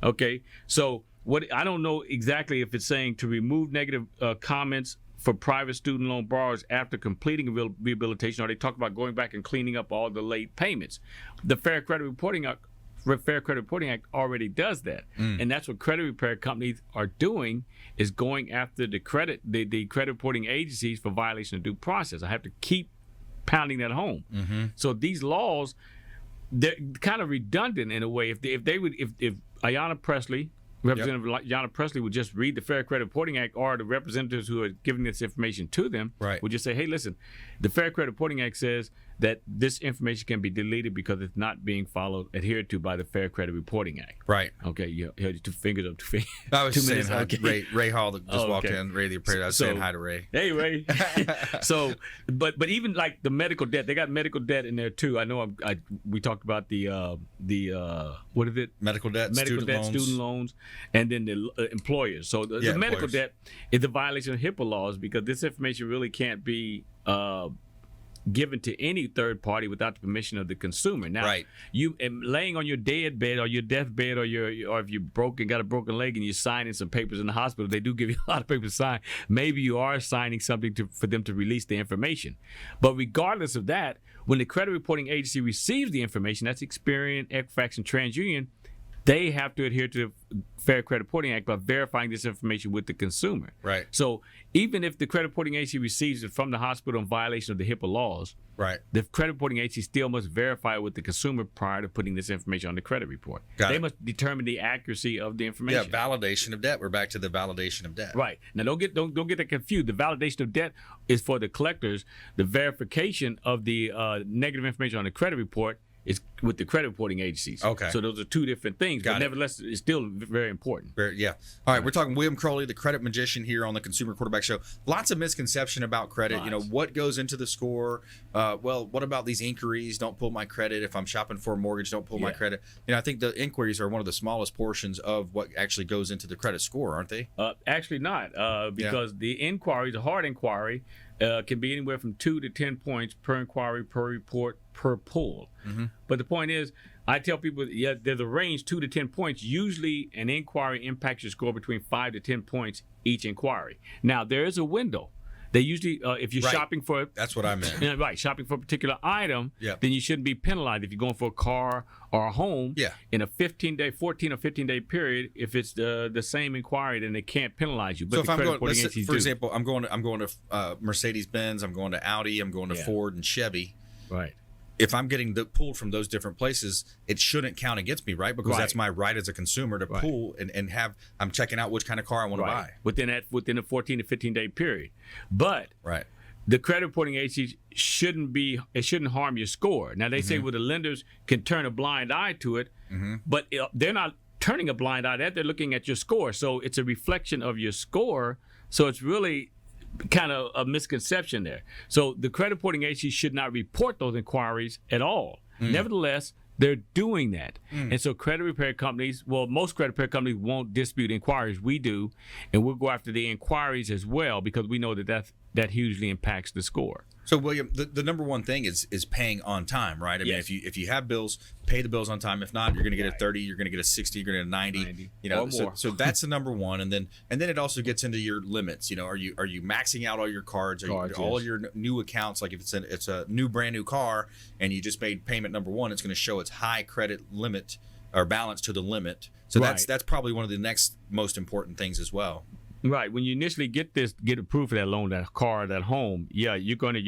S4: Okay, so what I don't know exactly if it's saying to remove negative comments for private student loan borrowers after completing a rehabilitation, or they talk about going back and cleaning up all the late payments. The Fair Credit Reporting Act already does that, and that's what credit repair companies are doing, is going after the credit reporting agencies for violation of due process. I have to keep pounding that home. So these laws, they're kind of redundant in a way. If Ayanna Pressley, Representative Ayanna Pressley, would just read the Fair Credit Reporting Act, or the representatives who are giving this information to them would just say, hey, listen, the Fair Credit Reporting Act says that this information can be deleted because it's not being adhered to by the Fair Credit Reporting Act.
S2: Right.
S4: Okay, you held your 2 fingers up, 2 fingers.
S2: I was just saying hi.
S4: Okay.
S2: Ray Hall just walked in. Ray the appraiser. I was saying hi to Ray.
S4: Hey, Ray. So, but even like the medical debt, they got medical debt in there too. I know we talked about the what is it?
S2: Medical debt,
S4: student loans, and then the employers. So the medical debt is a violation of HIPAA laws, because this information really can't be given to any third party without the permission of the consumer. Now, you laying on your deathbed or your deathbed, or if you're broken, got a broken leg, and you're signing some papers in the hospital, they do give you a lot of papers to sign. Maybe you are signing something for them to release the information. But regardless of that, when the credit reporting agency receives the information, that's Experian, Equifax, and TransUnion, they have to adhere to the Fair Credit Reporting Act by verifying this information with the consumer.
S2: Right.
S4: So even if the credit reporting agency receives it from the hospital in violation of the HIPAA laws, the credit reporting agency still must verify it with the consumer prior to putting this information on the credit report. They must determine the accuracy of the information.
S2: Yeah, validation of debt. We're back to the validation of debt.
S4: Right. Now don't get that confused. The validation of debt is for the collectors. The verification of the negative information on the credit report is with the credit reporting agencies. Okay. So those are 2 different things, but nevertheless, it's still very important.
S2: All right, we're talking William Crowley, the credit magician, here on the Consumer Quarterback Show. Lots of misconception about credit. You know, what goes into the score? Well, what about these inquiries? Don't pull my credit. If I'm shopping for a mortgage, don't pull my credit. You know, I think the inquiries are one of the smallest portions of what actually goes into the credit score, aren't they?
S4: Actually not, because the inquiry, the hard inquiry, can be anywhere from 2 to 10 points per inquiry, per report, per pull. But the point is, I tell people, there's a range, 2 to 10 points. Usually an inquiry impacts your score between 5 to 10 points each inquiry. Now, there is a window. They usually, if you're shopping for...
S2: That's what I meant.
S4: Shopping for a particular item, then you shouldn't be penalized if you're going for a car or a home. In a 14 or 15-day period, if it's the same inquiry, then they can't penalize you. But
S2: so if I'm going, for example, I'm going to Mercedes-Benz, I'm going to Audi, I'm going to Ford and Chevy.
S4: Right.
S2: If I'm getting pulled from those different places, it shouldn't count against me, right? Because that's my right as a consumer to pull and have. I'm checking out which kind of car I want to buy
S4: within a 14 to 15-day period. But the credit reporting agency shouldn't harm your score. Now they say, well, the lenders can turn a blind eye to it, but they're not turning a blind eye. They're looking at your score, so it's a reflection of your score. So it's really kind of a misconception there. So the credit reporting agency should not report those inquiries at all. Nevertheless, they're doing that. And so credit repair companies, most credit repair companies won't dispute inquiries. We do, and we'll go after the inquiries as well, because we know that hugely impacts the score.
S2: So, William, the number one thing is paying on time, right? I mean, if you have bills, pay the bills on time. If not, you're going to get a 30, you're going to get a 60, you're going to get a 90. You know, so that's the number one. And then it also gets into your limits. You know, are you maxing out all your cards? All your new accounts? Like if it's a brand new car and you just made payment number 1, it's going to show its high credit limit or balance to the limit. So that's probably one of the next most important things as well.
S4: Right. When you initially get approved for that loan, that car, that home, your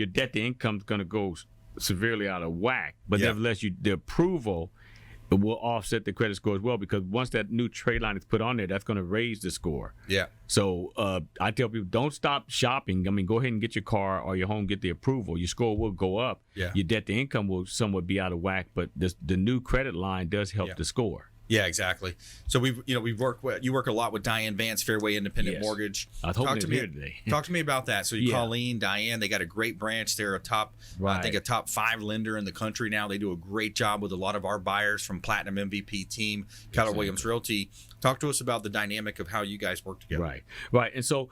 S4: debt to income is going to go severely out of whack. But nevertheless, the approval will offset the credit score as well, because once that new trade line is put on there, that's going to raise the score.
S2: Yeah.
S4: So I tell people, don't stop shopping. I mean, go ahead and get your car or your home, get the approval. Your score will go up. Yeah. Your debt to income will somewhat be out of whack, but the new credit line does help the score.
S2: Yeah, exactly. So you work a lot with Diane Vance, Fairway Independent
S4: Yes.
S2: Mortgage.
S4: I was hoping
S2: Talk to
S4: they
S2: me
S4: were here today.
S2: Talk to me about that. So you
S4: Yeah.
S2: Colleen, Diane, they got a great branch. They're a top, I think a top 5 lender in the country now. They do a great job with a lot of our buyers from Platinum MVP team, Keller Williams Realty. Talk to us about the dynamic of how you guys work together.
S4: Right. And so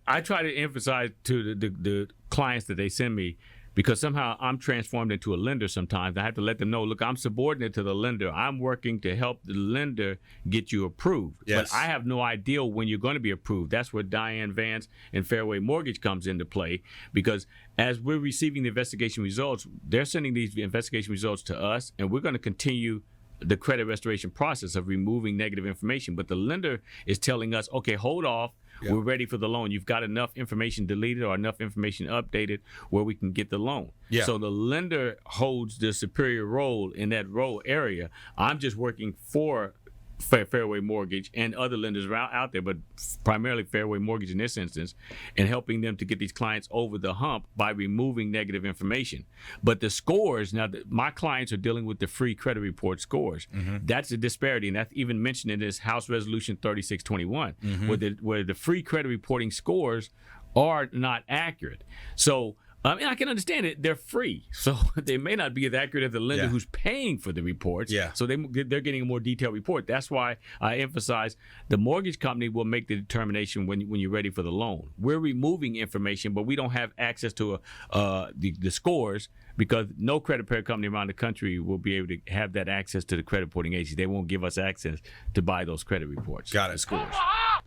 S4: I try to emphasize to the clients that they send me, because somehow I'm transformed into a lender sometimes. I have to let them know, look, I'm subordinate to the lender. I'm working to help the lender get you approved.
S2: Yes.
S4: But I have no idea when you're going to be approved. That's where Diane Vance and Fairway Mortgage comes into play, because as we're receiving the investigation results, they're sending these investigation results to us, and we're going to continue the credit restoration process of removing negative information. But the lender is telling us, okay, hold off. We're ready for the loan. You've got enough information deleted or enough information updated where we can get the loan.
S2: Yeah.
S4: So the lender holds the superior role in that role area. I'm just working for Fairway Mortgage and other lenders out there, but primarily Fairway Mortgage in this instance, and helping them to get these clients over the hump by removing negative information. But the scores, now my clients are dealing with the free credit report scores. That's a disparity, and that's even mentioned in this House Resolution 3621, where the free credit reporting scores are not accurate. So I mean, I can understand it. They're free, so they may not be as accurate as the lender who's paying for the reports.
S2: Yeah.
S4: So they're getting a more detailed report. That's why I emphasize the mortgage company will make the determination when you're ready for the loan. We're removing information, but we don't have access to the scores, because no credit repair company around the country will be able to have that access to the credit reporting agency. They won't give us access to buy those credit reports.
S2: Got it.
S4: Scores.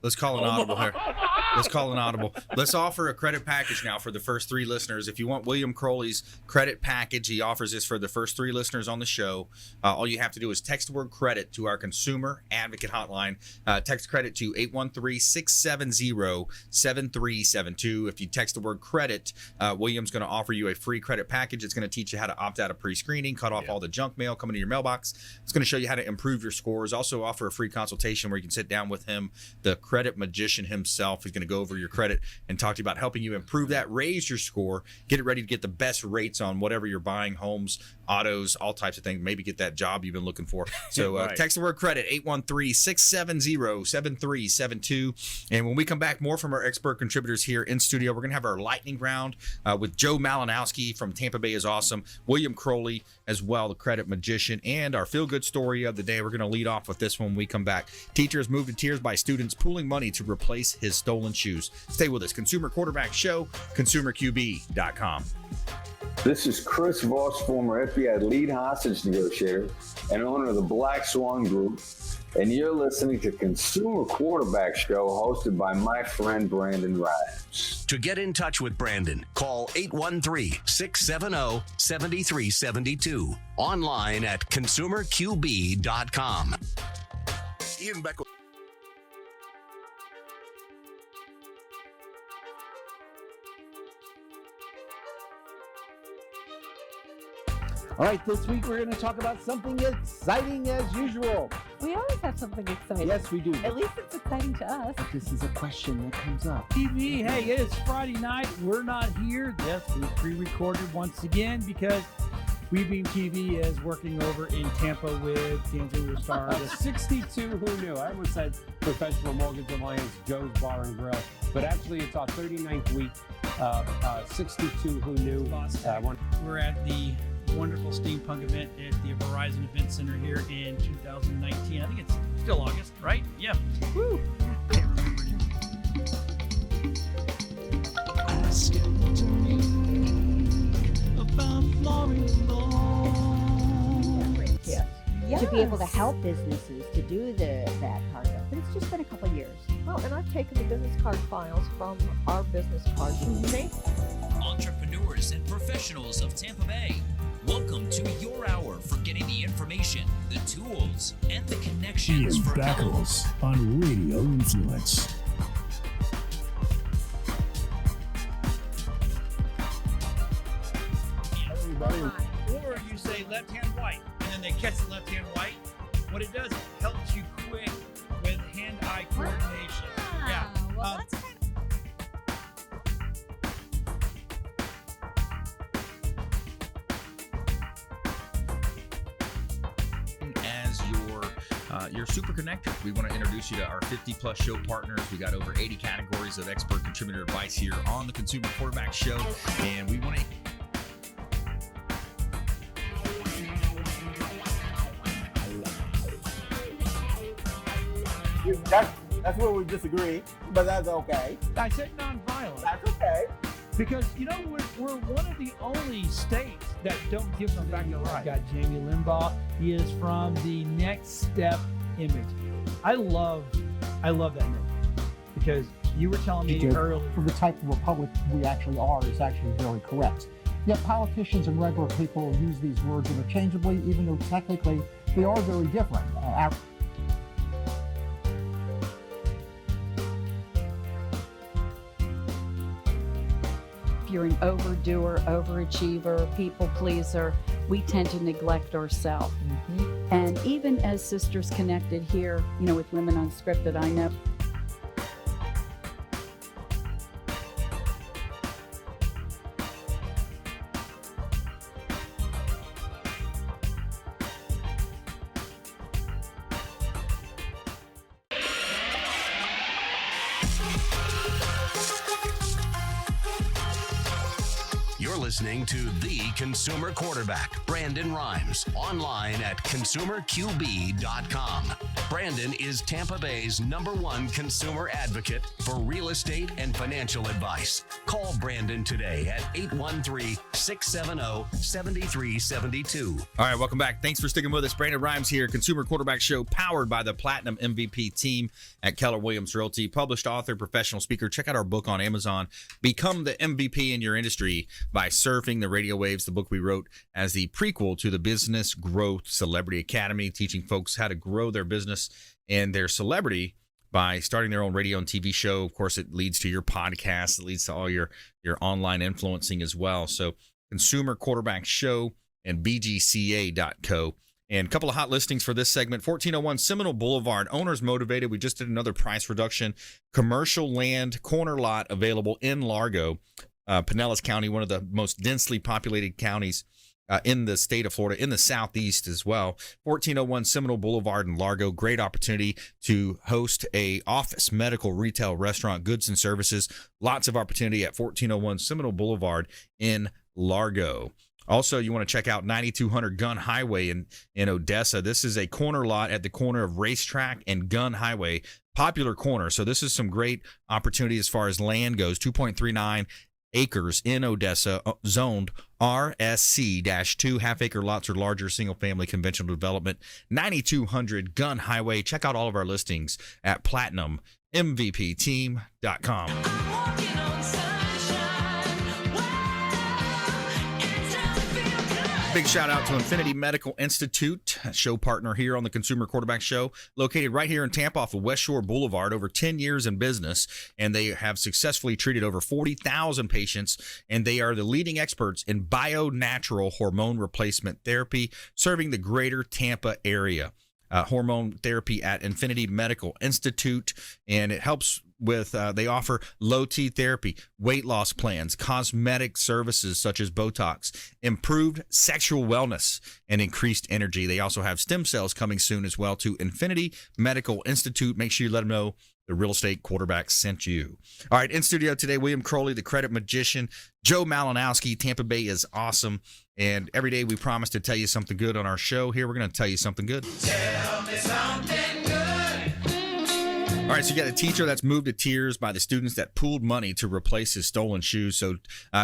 S2: Let's call an audible here. Let's call an audible. Let's offer a credit package now for the first 3 listeners. If you want William Crowley's credit package, he offers this for the first 3 listeners on the show. All you have to do is text the word credit to our consumer advocate hotline. Text credit to 813-670-7372. If you text the word credit, William's going to offer you a free credit package. It's going to teach you how to opt out of pre-screening, cut off all the junk mail coming to your mailbox. It's going to show you how to improve your scores. Also offer a free consultation where you can sit down with him, the credit magician himself. He's going to go over your credit and talk to you about helping you improve that, raise your score, get it ready to get the best rates on whatever you're buying, homes, autos, all types of things. Maybe get that job you've been looking for. So text the word credit, 813-670-7372. And when we come back, more from our expert contributors here in studio. We're going to have our lightning round with Joe Malinowski from Tampa Bay is Awesome, William Crowley as well, the credit magician, and our feel-good story of the day. We're going to lead off with this one when we come back. Teachers moved to tears by students pooling money to replace his stolen shoes. Stay with us. Consumer Quarterback Show, consumerqb.com.
S19: This is Chris Voss, former FBI lead hostage negotiator and owner of the Black Swan Group, and you're listening to Consumer Quarterback Show, hosted by my friend Brandon Rhymes.
S1: To get in touch with Brandon, call 813-670-7372. Online at consumerqb.com. Ian Beck.
S7: All right, this week we're going to talk about something exciting as usual.
S8: We always have something exciting.
S7: Yes, we do.
S8: At least it's exciting to us.
S7: But this is a question that comes up.
S9: TV, hey, it is Friday night. We're not here. Yes, we pre-recorded once again because WeBeam TV is working over in Tampa with D'Angelo Star.
S10: The 62 who knew. I almost said Professional Mortgage Alliance, Joe's Bar and Grill. But actually, it's our 39th week. 62 who knew.
S9: We're at the wonderful steampunk event at the Verizon Event Center here in 2019. I think it's still August, right? Yeah. Woo! Can't remember.
S17: Ask it to me about Florida law.
S12: Yes. To be able to help businesses to do that part of it. But it's just been a couple of years.
S8: Well, and I've taken the business card files from our business cards and made
S11: Entrepreneurs and professionals of Tampa Bay, welcome to your hour for getting the information, the tools, and the connections
S13: Ian
S11: for
S13: Beckles on Radio Influence.
S9: Or you say left hand white, and then they catch the left hand white. What it does, it helps you quick with hand-eye coordination. Yeah.
S18: Well, that's kind
S2: As your you're super connected. We want to introduce you to our 50-plus show partners. We got over 80 categories of expert contributor advice here on the Consumer Quarterback Show, and we want to...
S20: That's where we disagree, but that's okay.
S9: I said nonviolent.
S20: That's okay.
S9: Because, we're one of the only states that don't give them back the right. Got Jamie Limbaugh. He is from the Next Step image. I love that name because you were telling me earlier.
S14: For the type of republic we actually are is actually very correct. Yet politicians and regular people use these words interchangeably, even though technically they are very different.
S15: If you're an overdoer, overachiever, people pleaser, we tend to neglect ourselves. And even as Sisters Connected here, with Women Unscripted, I know.
S1: You're listening to The Consumer Quarterback, Brandon Rhymes, online at consumerqb.com. Brandon is Tampa Bay's #1 consumer advocate for real estate and financial advice. Call Brandon today at 813-670-7372.
S2: All right, welcome back. Thanks for sticking with us. Brandon Rhymes here, Consumer Quarterback Show, powered by the Platinum MVP team at Keller Williams Realty. Published author, professional speaker. Check out our book on Amazon, Become the MVP in Your Industry by Surfing the Radio Waves, the book we wrote as the prequel to the Business Growth Celebrity Academy, teaching folks how to grow their business and their celebrity by starting their own radio and TV show. Of course, it leads to your podcast. It leads to all your online influencing as well. So Consumer Quarterback Show and BGCA.co. And a couple of hot listings for this segment. 1401 Seminole Boulevard. Owners motivated. We just did another price reduction. Commercial land corner lot available in Largo, Pinellas County, one of the most densely populated counties in the state of Florida, in the southeast as well. 1401 Seminole Boulevard in Largo. Great opportunity to host a office, medical, retail, restaurant, goods and services. Lots of opportunity at 1401 Seminole Boulevard in Largo. Also, you want to check out 9200 Gun Highway in Odessa. This is a corner lot at the corner of Racetrack and Gun Highway. Popular corner. So this is some great opportunity as far as land goes. 2.39 acres in Odessa, zoned RSC-2, half-acre lots or larger, single-family conventional development. 9200 Gun Highway. Check out all of our listings at PlatinumMVPTeam.com. Big shout out to Infinity Medical Institute, show partner here on the Consumer Quarterback Show, located right here in Tampa off of West Shore Boulevard, over 10 years in business, and they have successfully treated over 40,000 patients, and they are the leading experts in bio-natural hormone replacement therapy, serving the greater Tampa area. Hormone therapy at Infinity Medical Institute, and it helps with, they offer low T therapy, weight loss plans, cosmetic services such as Botox, improved sexual wellness, and increased energy. They also have stem cells coming soon as well to Infinity Medical Institute. Make sure you let them know the real estate quarterback sent you. All right, in studio today, William Crowley, the credit magician, Joe Malinowski. Tampa Bay is awesome. And every day we promise to tell you something good on our show. Here, we're going to tell you something good.
S17: Tell me something good.
S2: All right, so you got a teacher that's moved to tears by the students that pooled money to replace his stolen shoes. So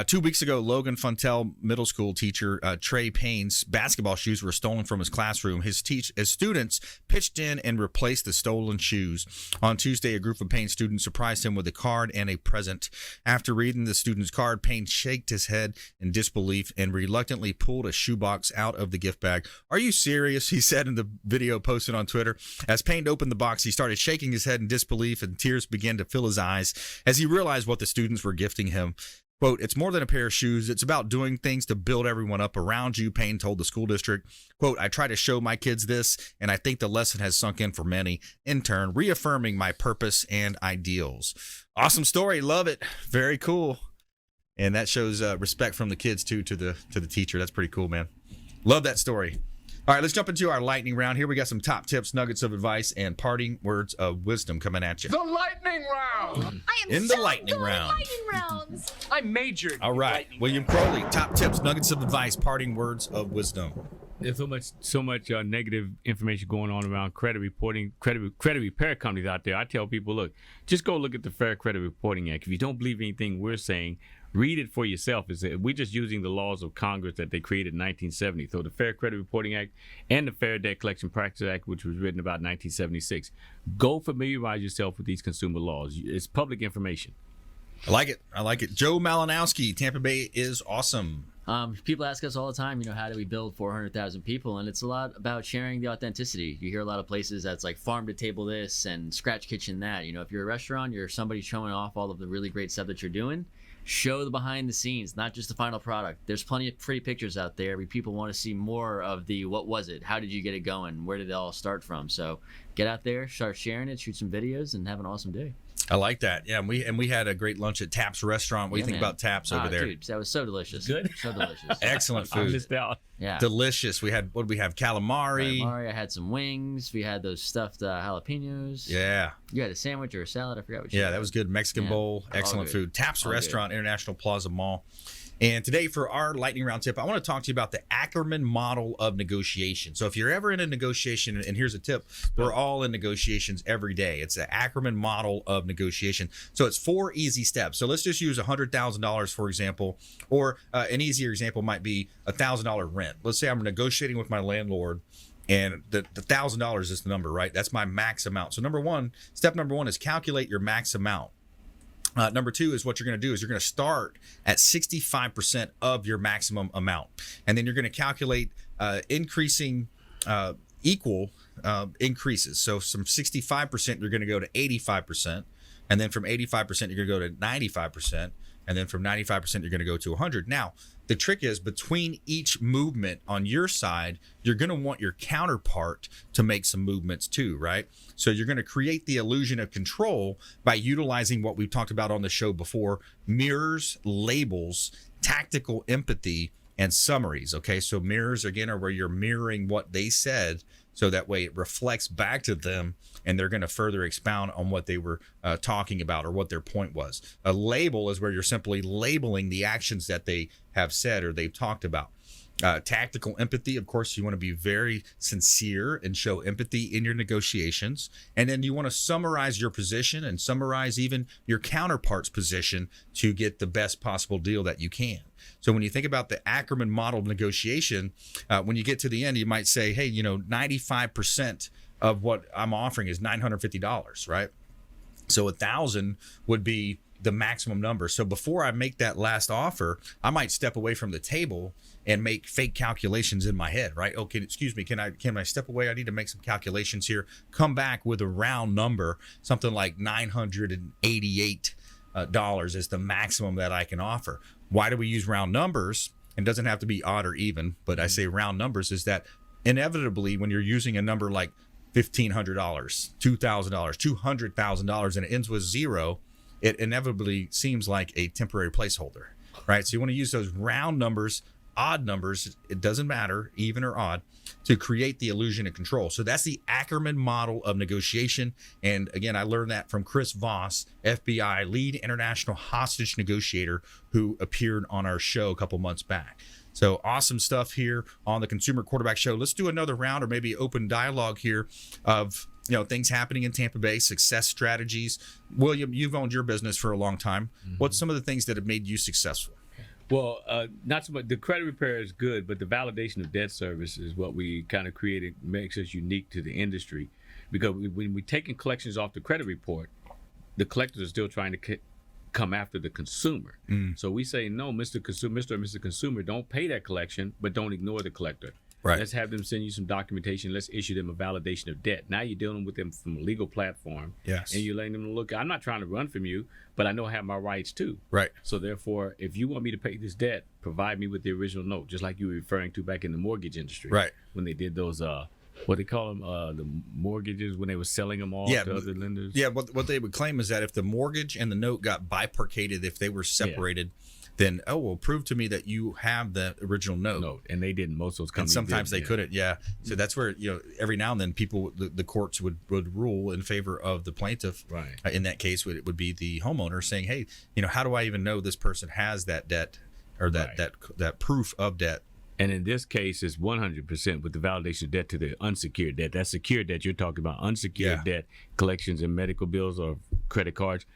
S2: 2 weeks ago, Logan Fontel Middle School teacher Trey Payne's basketball shoes were stolen from his classroom. His students pitched in and replaced the stolen shoes. On Tuesday, a group of Payne students surprised him with a card and a present. After reading the student's card, Payne shook his head in disbelief and reluctantly pulled a shoebox out of the gift bag. "Are you serious?" he said in the video posted on Twitter. As Payne opened the box, he started shaking his head in disbelief, and tears began to fill his eyes as he realized what the students were gifting him. Quote, "It's more than a pair of shoes. It's about doing things to build everyone up around you," Payne told the school district. Quote, "I try to show my kids this, and I think the lesson has sunk in for many, in turn, reaffirming my purpose and ideals." Awesome story. Love it. Very cool. And that shows respect from the kids, too, to the teacher. That's pretty cool, man. Love that story. All right, let's jump into our lightning round. Here we got some top tips, nuggets of advice, and parting words of wisdom coming at you.
S17: The lightning round.
S18: I am
S2: In the lightning round.
S18: lightning rounds.
S17: I majored.
S2: All right, William Crowley, top tips, nuggets of advice, parting words of wisdom.
S4: There's so much negative information going on around credit reporting, credit repair companies out there. I tell people, look, just go look at the Fair Credit Reporting Act. If you don't believe anything we're saying, read it for yourself. We're just using the laws of Congress that they created in 1970. So the Fair Credit Reporting Act and the Fair Debt Collection Practices Act, which was written about 1976. Go familiarize yourself with these consumer laws. It's public information.
S2: I like it. Joe Malinowski, Tampa Bay is awesome.
S5: People ask us all the time, how do we build 400,000 people? And it's a lot about sharing the authenticity. You hear a lot of places that's like farm to table this and scratch kitchen that. If you're a restaurant, you're somebody showing off all of the really great stuff that you're doing. Show the behind the scenes, not just the final product. There's plenty of pretty pictures out there. People want to see more of the what was it? How did you get it going? Where did it all start from? So get out there, start sharing it, shoot some videos, and have an awesome day.
S2: I like that. Yeah, and we had a great lunch at Taps Restaurant. What do you think about Taps over there?
S5: Dude, that was so delicious.
S4: Good.
S5: So delicious.
S2: Excellent food.
S4: I missed out.
S5: Yeah.
S2: Delicious. We had, what did we have? Calamari.
S5: I had some wings. We had those stuffed jalapenos.
S2: Yeah.
S5: You had a sandwich or a salad. I forgot what you had.
S2: That was good. Mexican bowl. Excellent food. Taps Restaurant, International Plaza Mall. And today for our lightning round tip, I want to talk to you about the Ackerman model of negotiation. So if you're ever in a negotiation, and here's a tip, we're all in negotiations every day. It's the Ackerman model of negotiation. So it's 4 easy steps. So let's just use $100,000, for example, or an easier example might be $1,000 rent. Let's say I'm negotiating with my landlord, and the $1,000 is the number, right? That's my max amount. So step number one is calculate your max amount. Number 2 is what you're going to do is you're going to start at 65% of your maximum amount. And then you're going to calculate increasing equal increases. So from 65%, you're going to go to 85%. And then from 85%, you're going to go to 95%. And then from 95%, you're going to go to 100. Now, the trick is between each movement on your side, you're going to want your counterpart to make some movements too, right? So you're going to create the illusion of control by utilizing what we've talked about on the show before: mirrors, labels, tactical empathy, and summaries. Okay, so mirrors, again, are where you're mirroring what they said, so that way it reflects back to them and they're going to further expound on what they were talking about or what their point was. A label is where you're simply labeling the actions that they have said or they've talked about. Tactical empathy, of course, you want to be very sincere and show empathy in your negotiations. And then you want to summarize your position and summarize even your counterpart's position to get the best possible deal that you can. So when you think about the Ackerman model of negotiation, when you get to the end, you might say, hey, 95% of what I'm offering is $950, right? So 1,000 would be the maximum number. So before I make that last offer, I might step away from the table and make fake calculations in my head, right? Okay, excuse me, can I step away? I need to make some calculations here. Come back with a round number, something like $988 is the maximum that I can offer. Why do we use round numbers? It doesn't have to be odd or even, but I say round numbers is that inevitably when you're using a number like $1,500, $2,000, $200,000, and it ends with 0, it inevitably seems like a temporary placeholder, right? So you want to use those round numbers, odd numbers, it doesn't matter, even or odd, to create the illusion of control. So that's the Ackerman model of negotiation. And again, I learned that from Chris Voss, FBI lead international hostage negotiator, who appeared on our show a couple months back. So awesome stuff here on the Consumer Quarterback Show. Let's do another round or maybe open dialogue here of things happening in Tampa Bay, success strategies. William, you've owned your business for a long time. Mm-hmm. What's some of the things that have made you successful?
S4: Well, not so much. The credit repair is good, but the validation of debt service is what we kind of created, makes us unique to the industry. Because when we're taking collections off the credit report, the collectors are still trying to come after the consumer. So we say, no, Mr. Consumer, Mr. or Mr. Consumer, don't pay that collection, but don't ignore the collector.
S2: Right.
S4: Let's have them send you some documentation. Let's issue them a validation of debt. Now you're dealing with them from a legal platform.
S2: Yes.
S4: And you're letting them look, I'm not trying to run from you, but I know I have my rights too.
S2: Right.
S4: So therefore, if you want me to pay this debt, provide me with the original note, just like you were referring to back in the mortgage industry.
S2: Right.
S4: When they did those, what they call them, the mortgages, when they were selling them off to other lenders.
S2: Yeah, what they would claim is that if the mortgage and the note got bifurcated, if they were separated, then prove to me that you have the original note.
S4: And they didn't. Most of those companies.
S2: And sometimes
S4: didn't,
S2: they couldn't. Yeah. So that's where every now and then the courts would rule in favor of the plaintiff.
S4: Right.
S2: In that case, it would be the homeowner saying, "Hey, how do I even know this person has that debt or that proof of debt?"
S4: And in this case, it's 100% with the validation of debt to the unsecured debt. That secured debt you're talking about, unsecured debt, collections and medical bills or credit cards.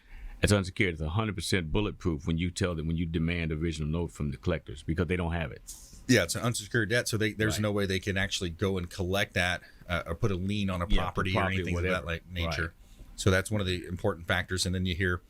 S4: It's unsecured. It's 100% bulletproof when you demand the original note from the collectors because they don't have it.
S2: Yeah, it's an unsecured debt, so there's no way they can actually go and collect that or put a lien on a property or anything of that nature.
S4: Right.
S2: So that's one of the important factors. And then you hear,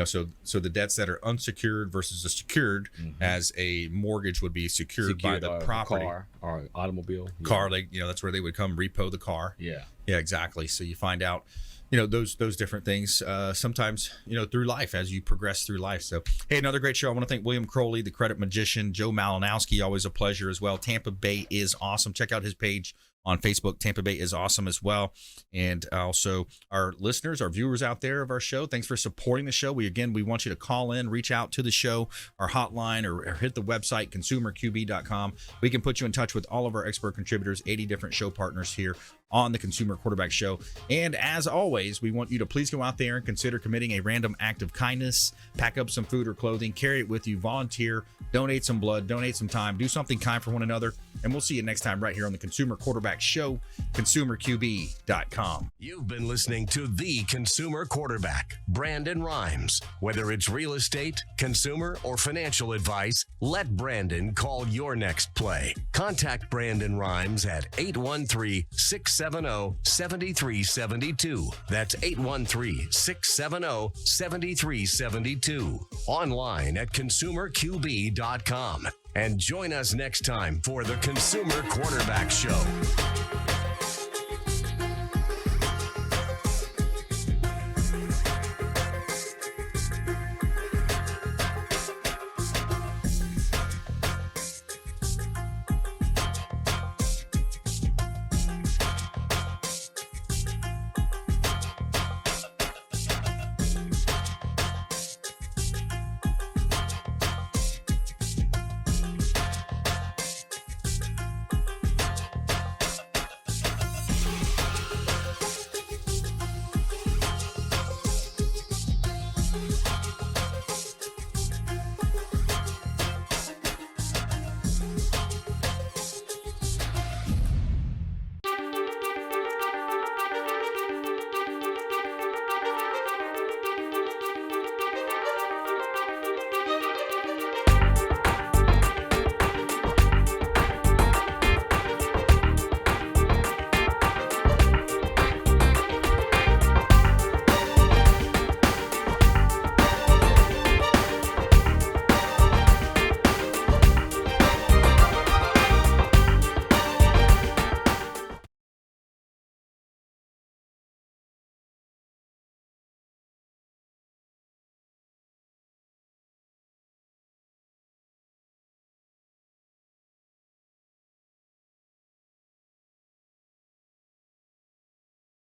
S2: so the debts that are unsecured versus the secured, as a mortgage would be secured by the property,
S4: car or automobile,
S2: car. That's where they would come repo the car.
S4: Yeah,
S2: exactly. So you find out, those different things sometimes, through life as you progress through life. So, hey, another great show. I want to thank William Crowley, the credit magician, Joe Malinowski, always a pleasure as well. Tampa Bay is awesome. Check out his page on Facebook. Tampa Bay is awesome as well. And also our listeners, our viewers out there of our show, thanks for supporting the show. We want you to call in, reach out to the show, our hotline, or hit the website, consumerqb.com. We can put you in touch with all of our expert contributors, 80 different show partners here on the Consumer Quarterback Show. And as always, we want you to please go out there and consider committing a random act of kindness. Pack up some food or clothing, carry it with you, volunteer, donate some blood, donate some time, do something kind for one another. And we'll see you next time right here on the Consumer Quarterback Show, consumerqb.com.
S1: You've been listening to the Consumer Quarterback, Brandon Rhymes. Whether it's real estate, consumer, or financial advice, let Brandon call your next play. Contact Brandon Rhymes at 813-670-7372. That's 813-670-7372. Online at consumerqb.com. And join us next time for the Consumer Quarterback Show.